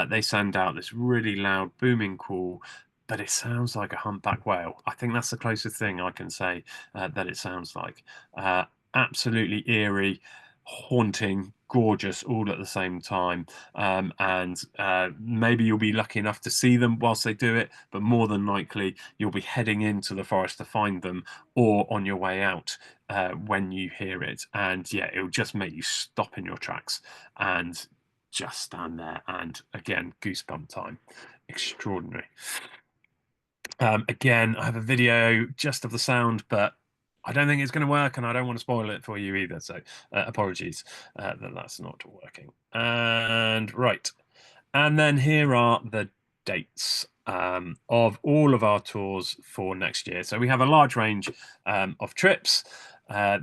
they send out this really loud, booming call. But it sounds like a humpback whale. I think that's the closest thing I can say that it sounds like. Absolutely eerie, haunting, gorgeous, all at the same time. And maybe you'll be lucky enough to see them whilst they do it, but more than likely you'll be heading into the forest to find them, or on your way out when you hear it. And yeah, it'll just make you stop in your tracks and just stand there. And again, goosebump time. Extraordinary. Again, I have a video just of the sound, but I don't think it's going to work, and I don't want to spoil it for you either. So apologies that that's not working. And right. And then here are the dates of all of our tours for next year. So we have a large range of trips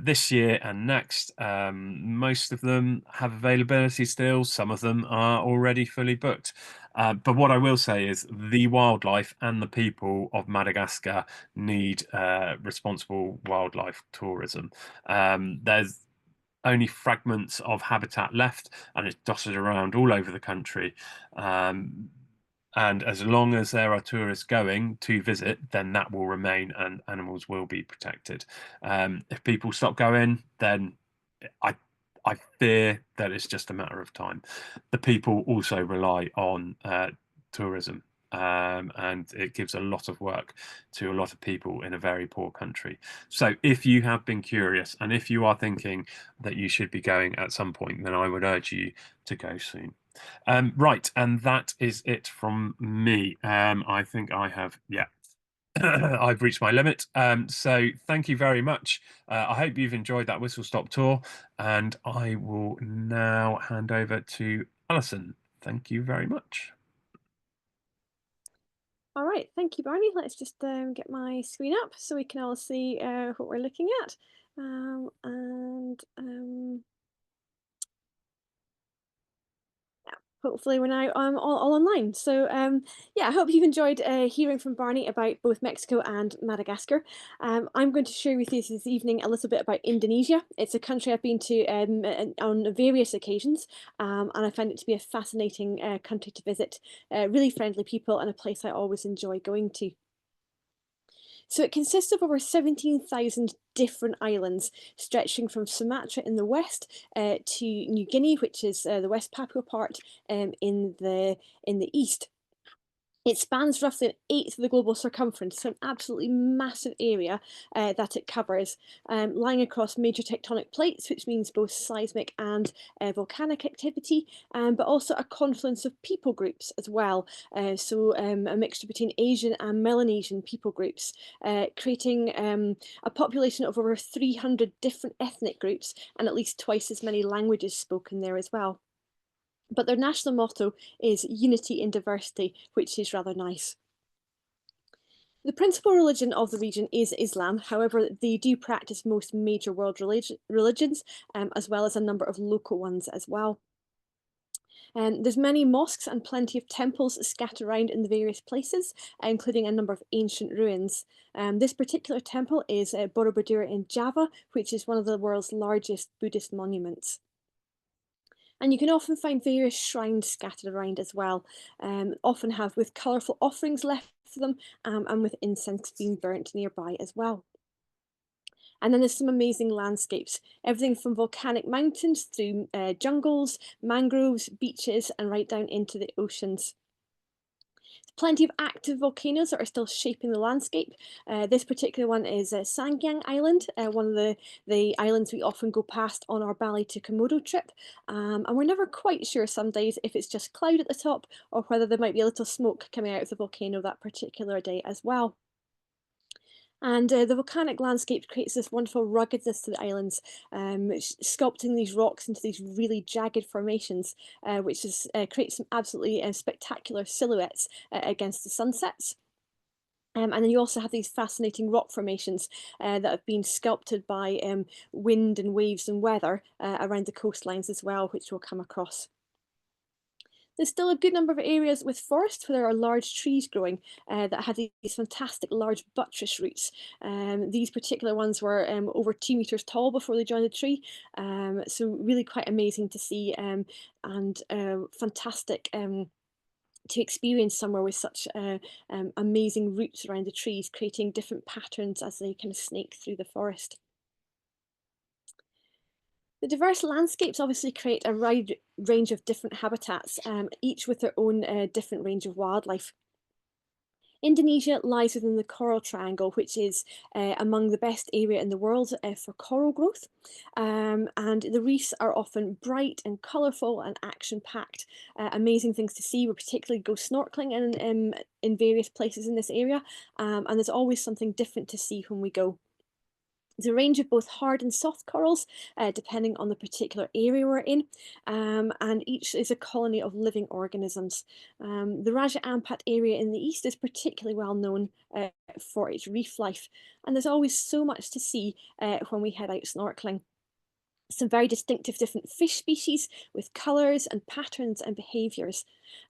this year and next. Most of them have availability still. Some of them are already fully booked. But what I will say is the wildlife and the people of Madagascar need responsible wildlife tourism. There's only fragments of habitat left, and it's dotted around all over the country. And as long as there are tourists going to visit, then that will remain and animals will be protected. If people stop going, then I I fear that it's just a matter of time. The people also rely on tourism, and it gives a lot of work to a lot of people in a very poor country. So if you have been curious and if you are thinking that you should be going at some point, then I would urge you to go soon. Right, and that is it from me. I think I have, yeah, I've reached my limit. So thank you very much. I hope you've enjoyed that whistle stop tour, and I will now hand over to Alison. Thank you very much. All right, thank you, Barney. Let's just get my screen up so we can all see what we're looking at. Hopefully we're now all online. So yeah, I hope you've enjoyed hearing from Barney about both Mexico and Madagascar. I'm going to share with you this evening a little bit about Indonesia. It's a country I've been to on various occasions, and I find it to be a fascinating country to visit. Really friendly people and a place I always enjoy going to. So it consists of over 17,000 different islands, stretching from Sumatra in the west to New Guinea, which is the West Papua part, in the east. It spans roughly an eighth of the global circumference, so an absolutely massive area that it covers, lying across major tectonic plates, which means both seismic and volcanic activity, but also a confluence of people groups as well. So a mixture between Asian and Melanesian people groups, creating a population of over 300 different ethnic groups and at least twice as many languages spoken there as well. But their national motto is unity in diversity, which is rather nice. The principal religion of the region is Islam. However, they do practice most major world religions, as well as a number of local ones as well. There's many mosques and plenty of temples scattered around in the various places, including a number of ancient ruins. This particular temple is Borobudur in Java, which is one of the world's largest Buddhist monuments. And you can often find various shrines scattered around as well, often have with colourful offerings left for them, and with incense being burnt nearby as well. And then there's some amazing landscapes, everything from volcanic mountains through jungles, mangroves, beaches, and right down into the oceans. Plenty of active volcanoes that are still shaping the landscape. This particular one is Sangyang Island, one of the islands we often go past on our Bali to Komodo trip. And we're never quite sure some days if it's just cloud at the top or whether there might be a little smoke coming out of the volcano that particular day as well. And the volcanic landscape creates this wonderful ruggedness to the islands, sculpting these rocks into these really jagged formations, which creates some absolutely spectacular silhouettes against the sunsets. And then you also have these fascinating rock formations that have been sculpted by wind and waves and weather around the coastlines as well, which we'll come across. There's still a good number of areas with forests where there are large trees growing that have these fantastic large buttress roots. These particular ones were over 2 meters tall before they joined the tree, so really quite amazing to see and fantastic to experience somewhere with such amazing roots around the trees, creating different patterns as they kind of snake through the forest. The diverse landscapes obviously create a wide range of different habitats, each with their own different range of wildlife. Indonesia lies within the Coral Triangle, which is among the best area in the world for coral growth. And the reefs are often bright and colourful and action-packed. Amazing things to see. We particularly go snorkeling in various places in this area, and there's always something different to see when we go. There's a range of both hard and soft corals, depending on the particular area we're in, and each is a colony of living organisms. The Raja Ampat area in the east is particularly well known for its reef life, and there's always so much to see when we head out snorkeling. Some very distinctive different fish species with colours and patterns and behaviours.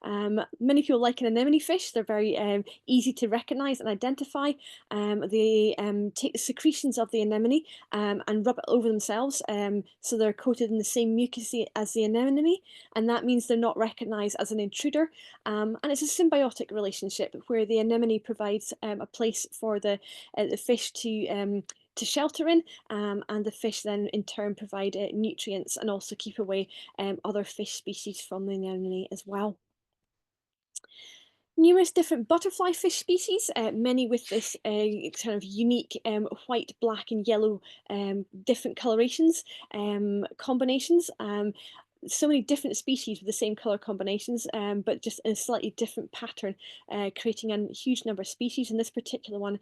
Many people like an anemone fish. They're very easy to recognise and identify. They take the secretions of the anemone and rub it over themselves, so they're coated in the same mucus as the anemone, and that means they're not recognised as an intruder. And it's a symbiotic relationship where the anemone provides a place for the fish to shelter in, and the fish then in turn provide nutrients and also keep away other fish species from the anemone as well. Numerous different butterfly fish species, many with this kind of unique white, black, and yellow different colorations, combinations. So many different species with the same color combinations, but just in a slightly different pattern, creating a huge number of species. And this particular one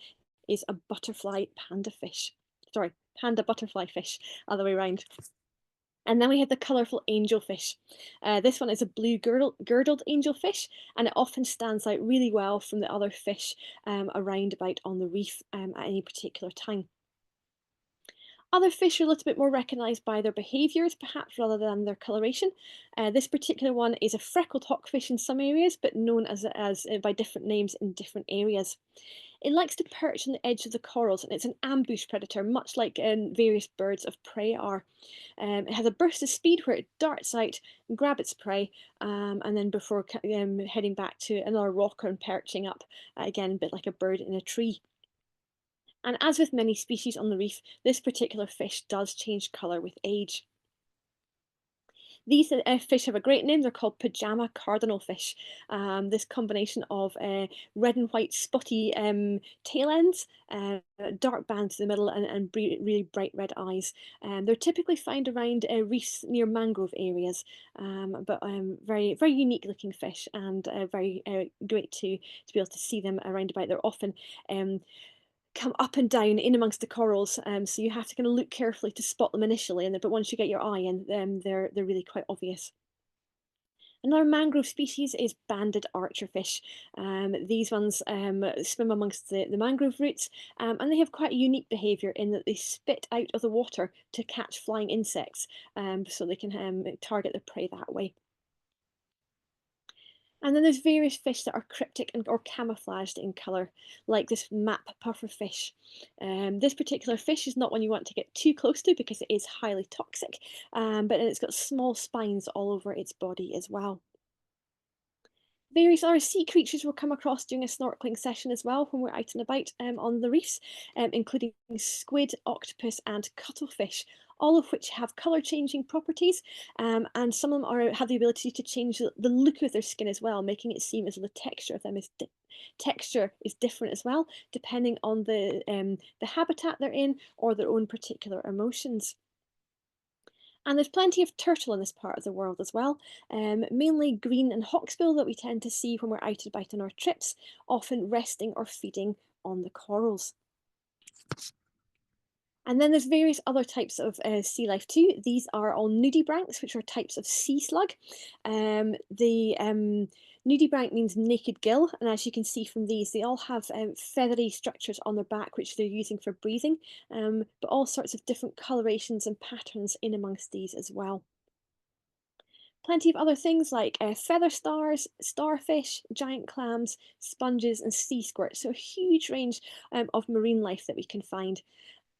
is a butterfly panda fish. Sorry, panda butterfly fish, other way around. And then we have the colourful angelfish. This one is a blue girdled angelfish, and it often stands out really well from the other fish around about on the reef at any particular time. Other fish are a little bit more recognised by their behaviours, perhaps, rather than their coloration. This particular one is a freckled hawkfish in some areas, but known as by different names in different areas. It likes to perch on the edge of the corals, and it's an ambush predator, much like various birds of prey are. It has a burst of speed where it darts out and grab its prey, and then before heading back to another rock and perching up, again, a bit like a bird in a tree. And as with many species on the reef, this particular fish does change colour with age. These fish have a great name. They're called pajama cardinal fish. This combination of red and white spotty tail ends, dark bands in the middle, and really bright red eyes. They're typically found around reefs near mangrove areas, but very, very unique looking fish, and very great to be able to see them around about. They're often come up and down in amongst the corals, so you have to kind of look carefully to spot them initially, but once you get your eye in, they're really quite obvious. Another mangrove species is banded archerfish. These ones swim amongst the mangrove roots, and they have quite a unique behaviour in that they spit out of the water to catch flying insects, so they can target their prey that way. And then there's various fish that are cryptic or camouflaged in colour, like this map puffer fish. This particular fish is not one you want to get too close to because it is highly toxic, but it's got small spines all over its body as well. Various other sea creatures we'll come across during a snorkeling session as well when we're out and about on the reefs, including squid, octopus, and cuttlefish, all of which have colour changing properties, and some of them have the ability to change the look of their skin as well, making it seem as though the texture of them is different as well, depending on the habitat they're in or their own particular emotions. And there's plenty of turtle in this part of the world as well, mainly green and hawksbill that we tend to see when we're out and about on our trips, often resting or feeding on the corals. And then there's various other types of sea life too. These are all nudibranchs, which are types of sea slug. The nudibranch means naked gill, and as you can see from these, they all have feathery structures on their back, which they're using for breathing, but all sorts of different colorations and patterns in amongst these as well. Plenty of other things like feather stars, starfish, giant clams, sponges, and sea squirts. So a huge range of marine life that we can find.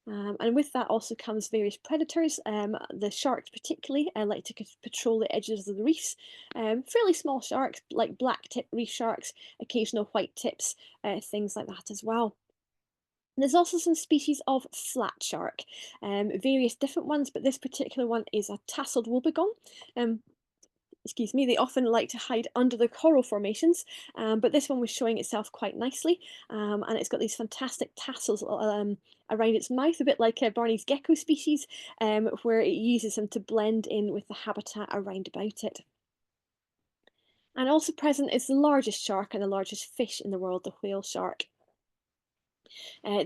And with that also comes various predators. The sharks particularly like to patrol the edges of the reefs. Fairly small sharks like black tip reef sharks, occasional white tips, things like that as well. And there's also some species of flat shark, various different ones, but this particular one is a tasseled wobbegong. Excuse me, they often like to hide under the coral formations, but this one was showing itself quite nicely, and it's got these fantastic tassels around its mouth, a bit like Barney's gecko species, where it uses them to blend in with the habitat around about it. And also present is the largest shark and the largest fish in the world, the whale shark.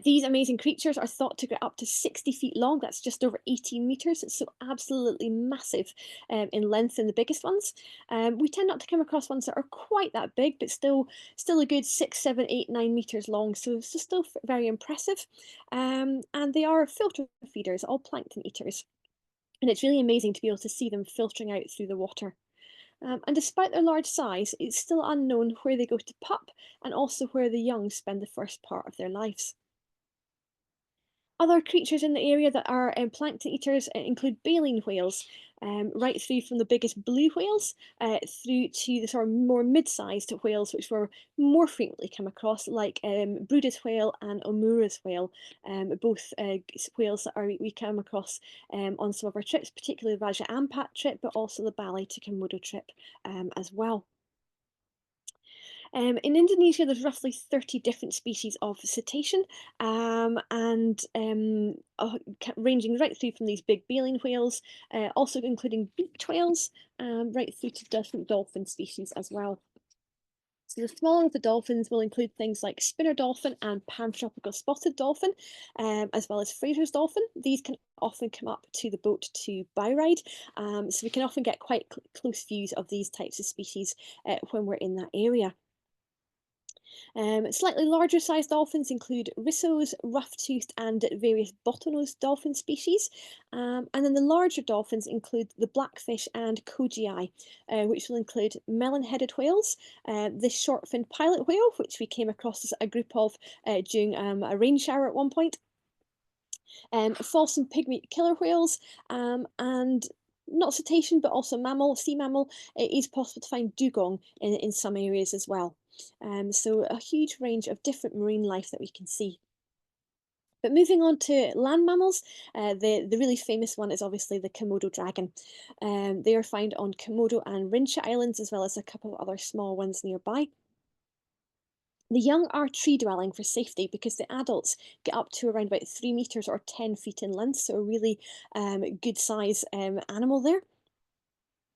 These amazing creatures are thought to get up to 60 feet long. That's just over 18 meters. It's so absolutely massive in length in the biggest ones. We tend not to come across ones that are quite that big, but still a good 6, 7, 8, 9 meters long. So still very impressive. And they are filter feeders, all plankton eaters. And it's really amazing to be able to see them filtering out through the water. And despite their large size, it's still unknown where they go to pup and also where the young spend the first part of their lives. Other creatures in the area that are plankton eaters include baleen whales, right through from the biggest blue whales through to the sort of more mid-sized whales, which were more frequently come across, like Bruda's whale and Omura's whale, both whales that we come across on some of our trips, particularly the Raja Ampat trip, but also the Bali to Komodo trip as well. In Indonesia, there's roughly 30 different species of cetacean, ranging right through from these big baleen whales, also including beaked whales, right through to different dolphin species as well. So the smaller of the dolphins will include things like spinner dolphin and pantropical spotted dolphin, as well as Fraser's dolphin. These can often come up to the boat to bowride, so we can often get quite close views of these types of species when we're in that area. Slightly larger sized dolphins include rissos, rough-toothed and various bottlenose dolphin species. And then the larger dolphins include the blackfish and kojai, which will include melon-headed whales, this short-finned pilot whale, which we came across as a group of during a rain shower at one point, false and pygmy killer whales, and not cetacean, but also mammal, sea mammal. It is possible to find dugong in some areas as well. So a huge range of different marine life that we can see. But moving on to land mammals, the really famous one is obviously the Komodo dragon. They are found on Komodo and Rincha Islands, as well as a couple of other small ones nearby. The young are tree dwelling for safety because the adults get up to around about 3 meters or 10 feet in length, so a really good size animal there.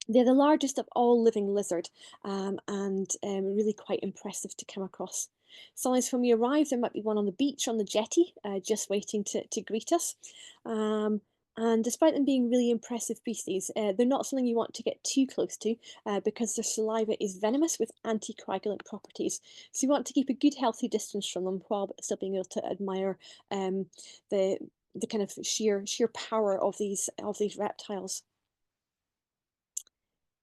They're the largest of all living lizard and really quite impressive to come across. Sometimes when we arrive, there might be one on the beach on the jetty just waiting to greet us. Um, and despite them being really impressive beasties, they're not something you want to get too close to because their saliva is venomous with anticoagulant properties. So you want to keep a good healthy distance from them while still being able to admire um, the the kind of sheer power of these reptiles.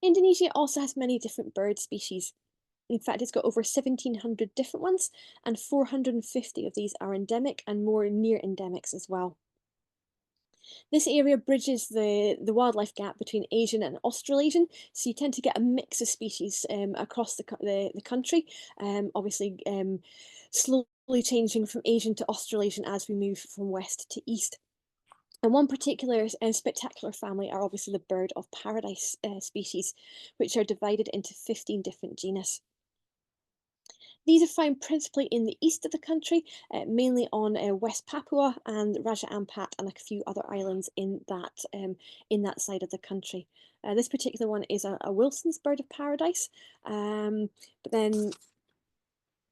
Indonesia also has many different bird species. In fact, it's got over 1,700 different ones, and 450 of these are endemic and more near endemics as well. This area bridges the wildlife gap between Asian and Australasian, so you tend to get a mix of species across the country, obviously slowly changing from Asian to Australasian as we move from west to east. And one particular spectacular family are obviously the bird of paradise species, which are divided into 15 different genus. These are found principally in the east of the country, mainly on West Papua and Raja Ampat and a few other islands in that side of the country. This particular one is a Wilson's bird of paradise, but then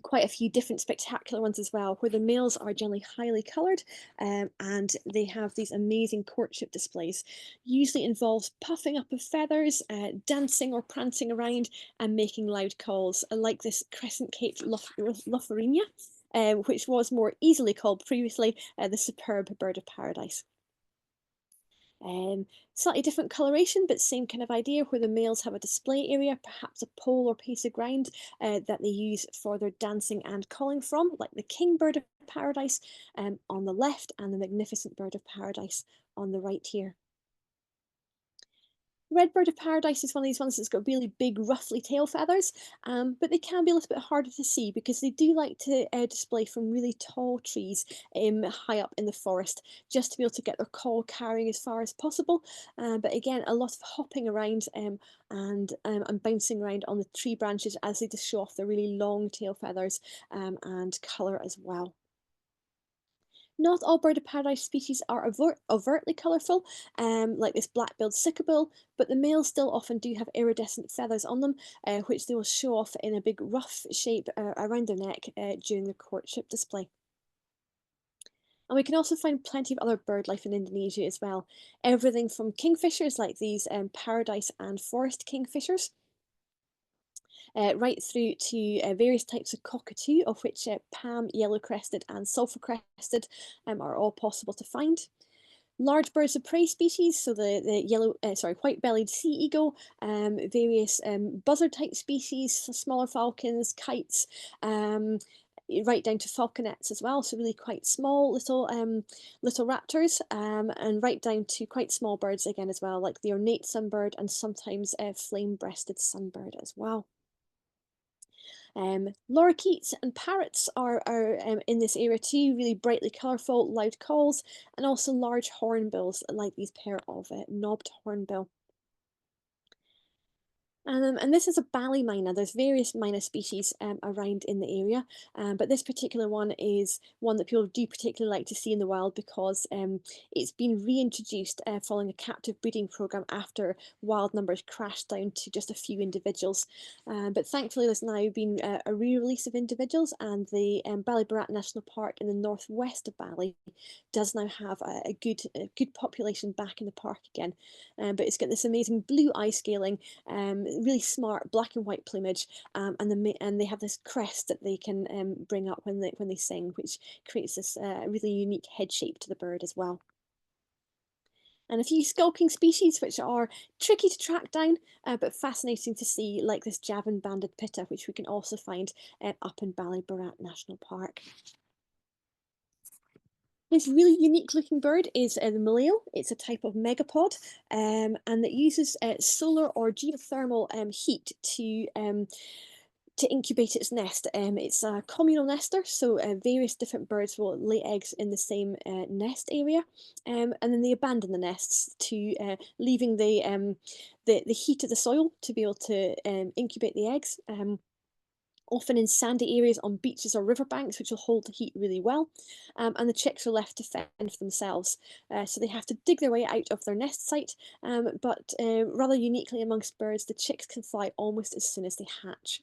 quite a few different spectacular ones as well, where the males are generally highly coloured and they have these amazing courtship displays. Usually involves puffing up of feathers, dancing or prancing around and making loud calls, like this crescent-caped Lopharinia, which was more easily called previously the superb bird of paradise. Slightly different coloration, but same kind of idea where the males have a display area, perhaps a pole or piece of ground that they use for their dancing and calling from, like the king bird of paradise on the left and the magnificent bird of paradise on the right here. Red bird of paradise is one of these ones that's got really big, ruffly tail feathers, but they can be a little bit harder to see because they do like to display from really tall trees high up in the forest, just to be able to get their call carrying as far as possible. But again, a lot of hopping around and bouncing around on the tree branches as they just show off their really long tail feathers and colour as well. Not all bird of paradise species are overtly colourful, like this black-billed sycamore, but the males still often do have iridescent feathers on them, which they will show off in a big ruff shape around their neck during the courtship display. And we can also find plenty of other bird life in Indonesia as well. Everything from kingfishers like these paradise and forest kingfishers, right through to various types of cockatoo, of which Pam, yellow crested, and sulphur crested are all possible to find. Large birds of prey species, so the white-bellied sea eagle, various buzzard-type species, smaller falcons, kites, right down to falconets as well. So really quite small little raptors, and right down to quite small birds again as well, like the ornate sunbird and sometimes a flame-breasted sunbird as well. Lorikeets and parrots are in this area too, really brightly colourful, loud calls, and also large hornbills like these pair of knobbed hornbill. And this is a bally myna. There's various myna species around in the area, but this particular one is one that people do particularly like to see in the wild because it's been reintroduced following a captive breeding program after wild numbers crashed down to just a few individuals. But thankfully, there's now been a re-release of individuals, and the Ballybarrat National Park in the northwest of Bali does now have a good population back in the park again. But it's got this amazing blue eye scaling, really smart black and white plumage, and they have this crest that they can bring up when they sing, which creates this really unique head shape to the bird as well. And a few skulking species which are tricky to track down, but fascinating to see, like this Javan-banded pitta, which we can also find up in Ballybarrat National Park. This really unique looking bird is the maleo. It's a type of megapod, and it uses solar or geothermal heat to incubate its nest. It's a communal nester, so various different birds will lay eggs in the same nest area, and then they abandon the nests to leaving the heat of the soil to be able to incubate the eggs. Often in sandy areas on beaches or riverbanks, which will hold the heat really well, and the chicks are left to fend for themselves. So they have to dig their way out of their nest site, but rather uniquely amongst birds, the chicks can fly almost as soon as they hatch.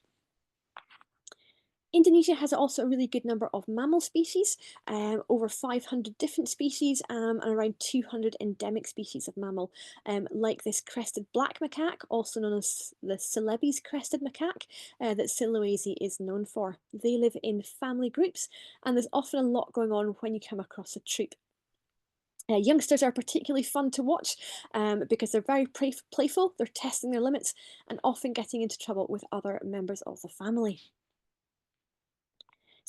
Indonesia has also a really good number of mammal species, over 500 different species, and around 200 endemic species of mammal, like this crested black macaque, also known as the Celebes crested macaque, that Sulawesi is known for. They live in family groups, and there's often a lot going on when you come across a troop. Youngsters are particularly fun to watch because they're very playful, they're testing their limits, and often getting into trouble with other members of the family.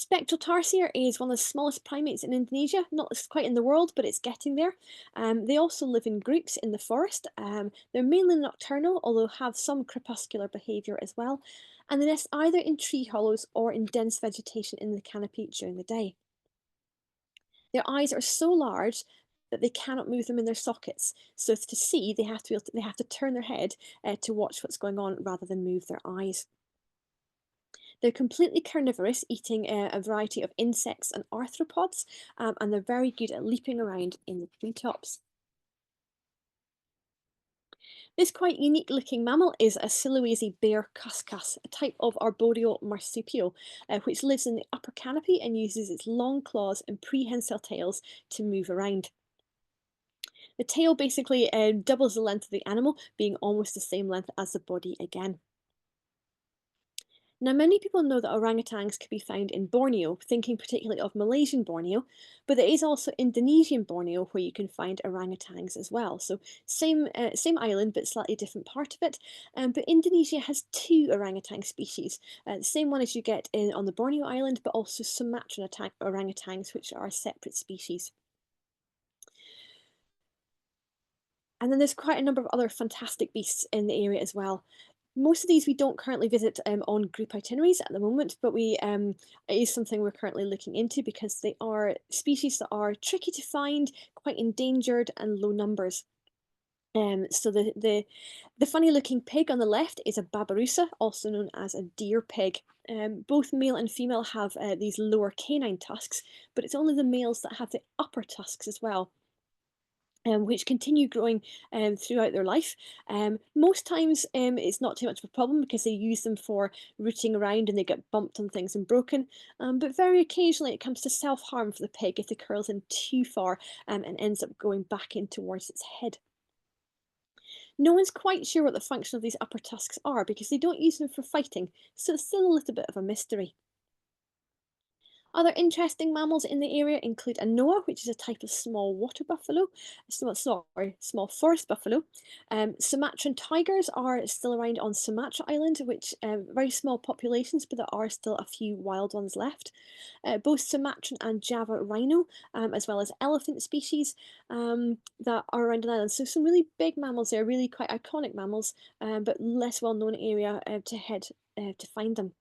Spectral tarsier is one of the smallest primates in Indonesia, not quite in the world, but it's getting there. They also live in groups in the forest. They're mainly nocturnal, although have some crepuscular behaviour as well. And they nest either in tree hollows or in dense vegetation in the canopy during the day. Their eyes are so large that they cannot move them in their sockets. So to see, they have to turn their head to watch what's going on rather than move their eyes. They're completely carnivorous, eating a variety of insects and arthropods, and they're very good at leaping around in the treetops. This quite unique looking mammal is a Sulawesi bear cuscus, a type of arboreal marsupial, which lives in the upper canopy and uses its long claws and prehensile tails to move around. The tail basically doubles the length of the animal, being almost the same length as the body again. Now, many people know that orangutans can be found in Borneo, thinking particularly of Malaysian Borneo, but there is also Indonesian Borneo where you can find orangutans as well. So same island, but slightly different part of it. But Indonesia has two orangutan species, the same one as you get on the Borneo island, but also Sumatran orangutans, which are separate species. And then there's quite a number of other fantastic beasts in the area as well. Most of these we don't currently visit on group itineraries at the moment, but it is something we're currently looking into because they are species that are tricky to find, quite endangered, and low numbers. So the funny looking pig on the left is a babirusa, also known as a deer pig. Both male and female have these lower canine tusks, but it's only the males that have the upper tusks as well. Which continue growing throughout their life. Most times it's not too much of a problem because they use them for rooting around and they get bumped on things and broken. But very occasionally it comes to self-harm for the pig if it curls in too far and ends up going back in towards its head. No one's quite sure what the function of these upper tusks are because they don't use them for fighting, so it's still a little bit of a mystery. Other interesting mammals in the area include a Noah, which is a type of small water buffalo, small forest buffalo. Sumatran tigers are still around on Sumatra Island, which very small populations, but there are still a few wild ones left. Both Sumatran and Java rhino, as well as elephant species that are around an island. So some really big mammals there, really quite iconic mammals, but less well-known area to head to find them.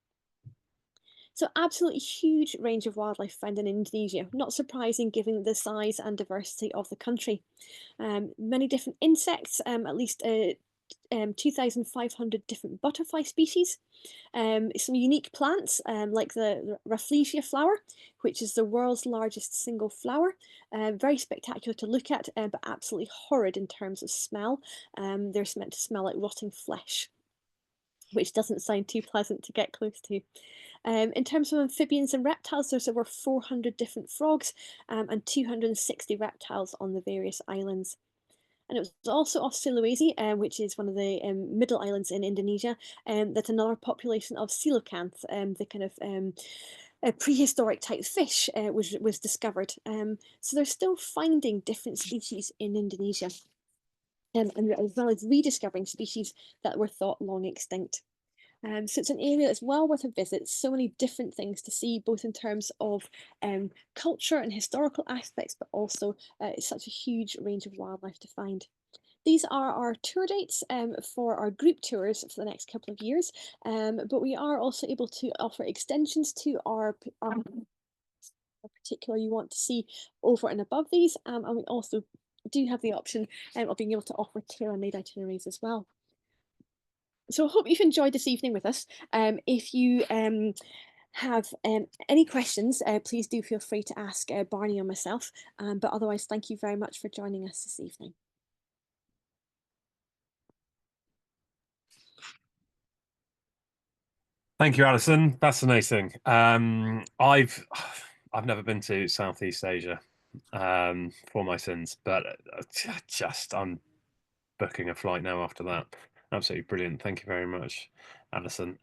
So absolutely huge range of wildlife found in Indonesia, not surprising given the size and diversity of the country. Many different insects, at least 2,500 different butterfly species, some unique plants like the Rafflesia flower, which is the world's largest single flower. Very spectacular to look at, but absolutely horrid in terms of smell. They're meant to smell like rotting flesh, which doesn't sound too pleasant to get close to. In terms of amphibians and reptiles, there's over 400 different frogs and 260 reptiles on the various islands. And it was also off Sulawesi, which is one of the middle islands in Indonesia, that another population of coelacanth, the kind of a prehistoric type fish, was discovered. So they're still finding different species in Indonesia, and as well as rediscovering species that were thought long extinct. So it's an area that's well worth a visit. So many different things to see, both in terms of culture and historical aspects, but also it's such a huge range of wildlife to find. These are our tour dates for our group tours for the next couple of years, but we are also able to offer extensions to our particular you want to see over and above these, and we also do have the option of being able to offer tailor-made itineraries as well. So I hope you've enjoyed this evening with us. If you have any questions, please do feel free to ask Barney or myself. But otherwise, thank you very much for joining us this evening. Thank you, Alison. Fascinating. I've never been to Southeast Asia for my sins, but I'm booking a flight now after that. Absolutely brilliant. Thank you very much, Alison.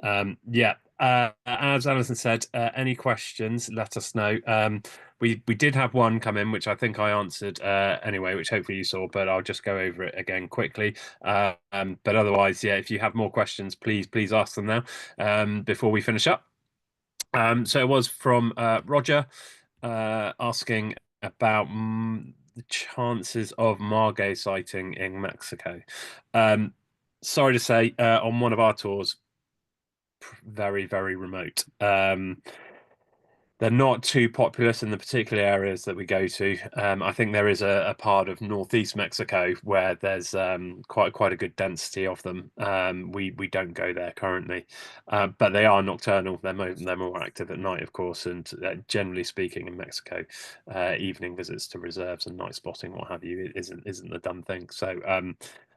Yeah, as Alison said, any questions, let us know. We did have one come in, which I think I answered anyway, which hopefully you saw, but I'll just go over it again quickly. But otherwise, yeah, if you have more questions, please ask them now before we finish up. So it was from Roger asking about the chances of margay sighting in Mexico. Sorry to say, on one of our tours, very, very remote. They're not too populous in the particular areas that we go to. I think there is a part of northeast Mexico where there's quite a good density of them. We don't go there currently, but they are nocturnal. They're more active at night, of course. And generally speaking, in Mexico, evening visits to reserves and night spotting, what have you, isn't the done thing. So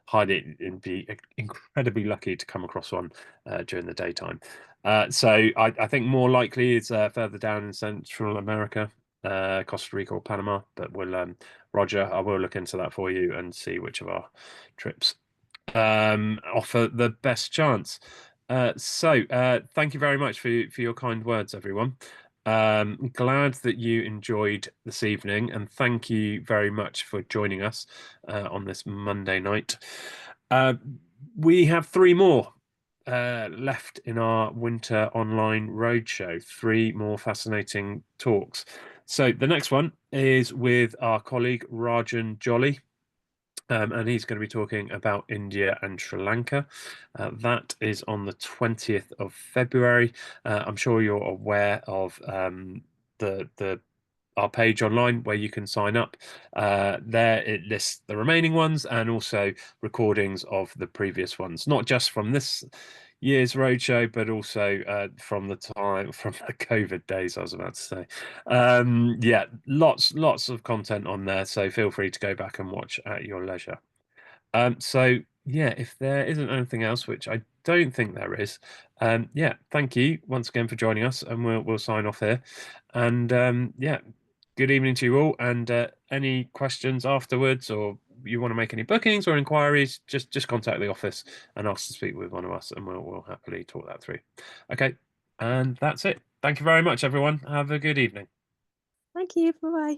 highly be incredibly lucky to come across one during the daytime. So I think more likely is further down in Central America, Costa Rica or Panama. But we'll Roger, I will look into that for you and see which of our trips offer the best chance. So thank you very much for your kind words, everyone. Glad that you enjoyed this evening, and thank you very much for joining us on this Monday night. We have 3 more left in our winter online roadshow. 3 more fascinating talks. So the next one is with our colleague Rajan Jolly. And he's going to be talking about India and Sri Lanka. That is on the 20th of February. I'm sure you're aware of our page online where you can sign up. There it lists the remaining ones and also recordings of the previous ones, not just from this year's roadshow, but also from the COVID days, I was about to say. Yeah, lots of content on there, so feel free to go back and watch at your leisure. So yeah, if there isn't anything else, which I don't think there is, yeah, thank you once again for joining us, and we'll sign off here. And yeah, good evening to you all. And any questions afterwards, or you want to make any bookings or inquiries, just contact the office and ask to speak with one of us, and we'll happily talk that through. Okay, and that's it. Thank Thank you very much, everyone. Have a good evening. Thank you. Bye bye.